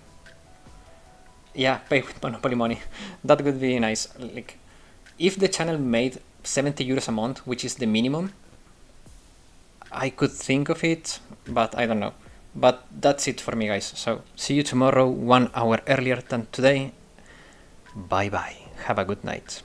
Yeah, pay with Monopoly money. That would be nice. Like, if the channel made 70 euros a month, which is the minimum, I could think of it, but I don't know. But that's it for me, guys. So see you tomorrow, 1 hour earlier than today. Bye bye. Have a good night.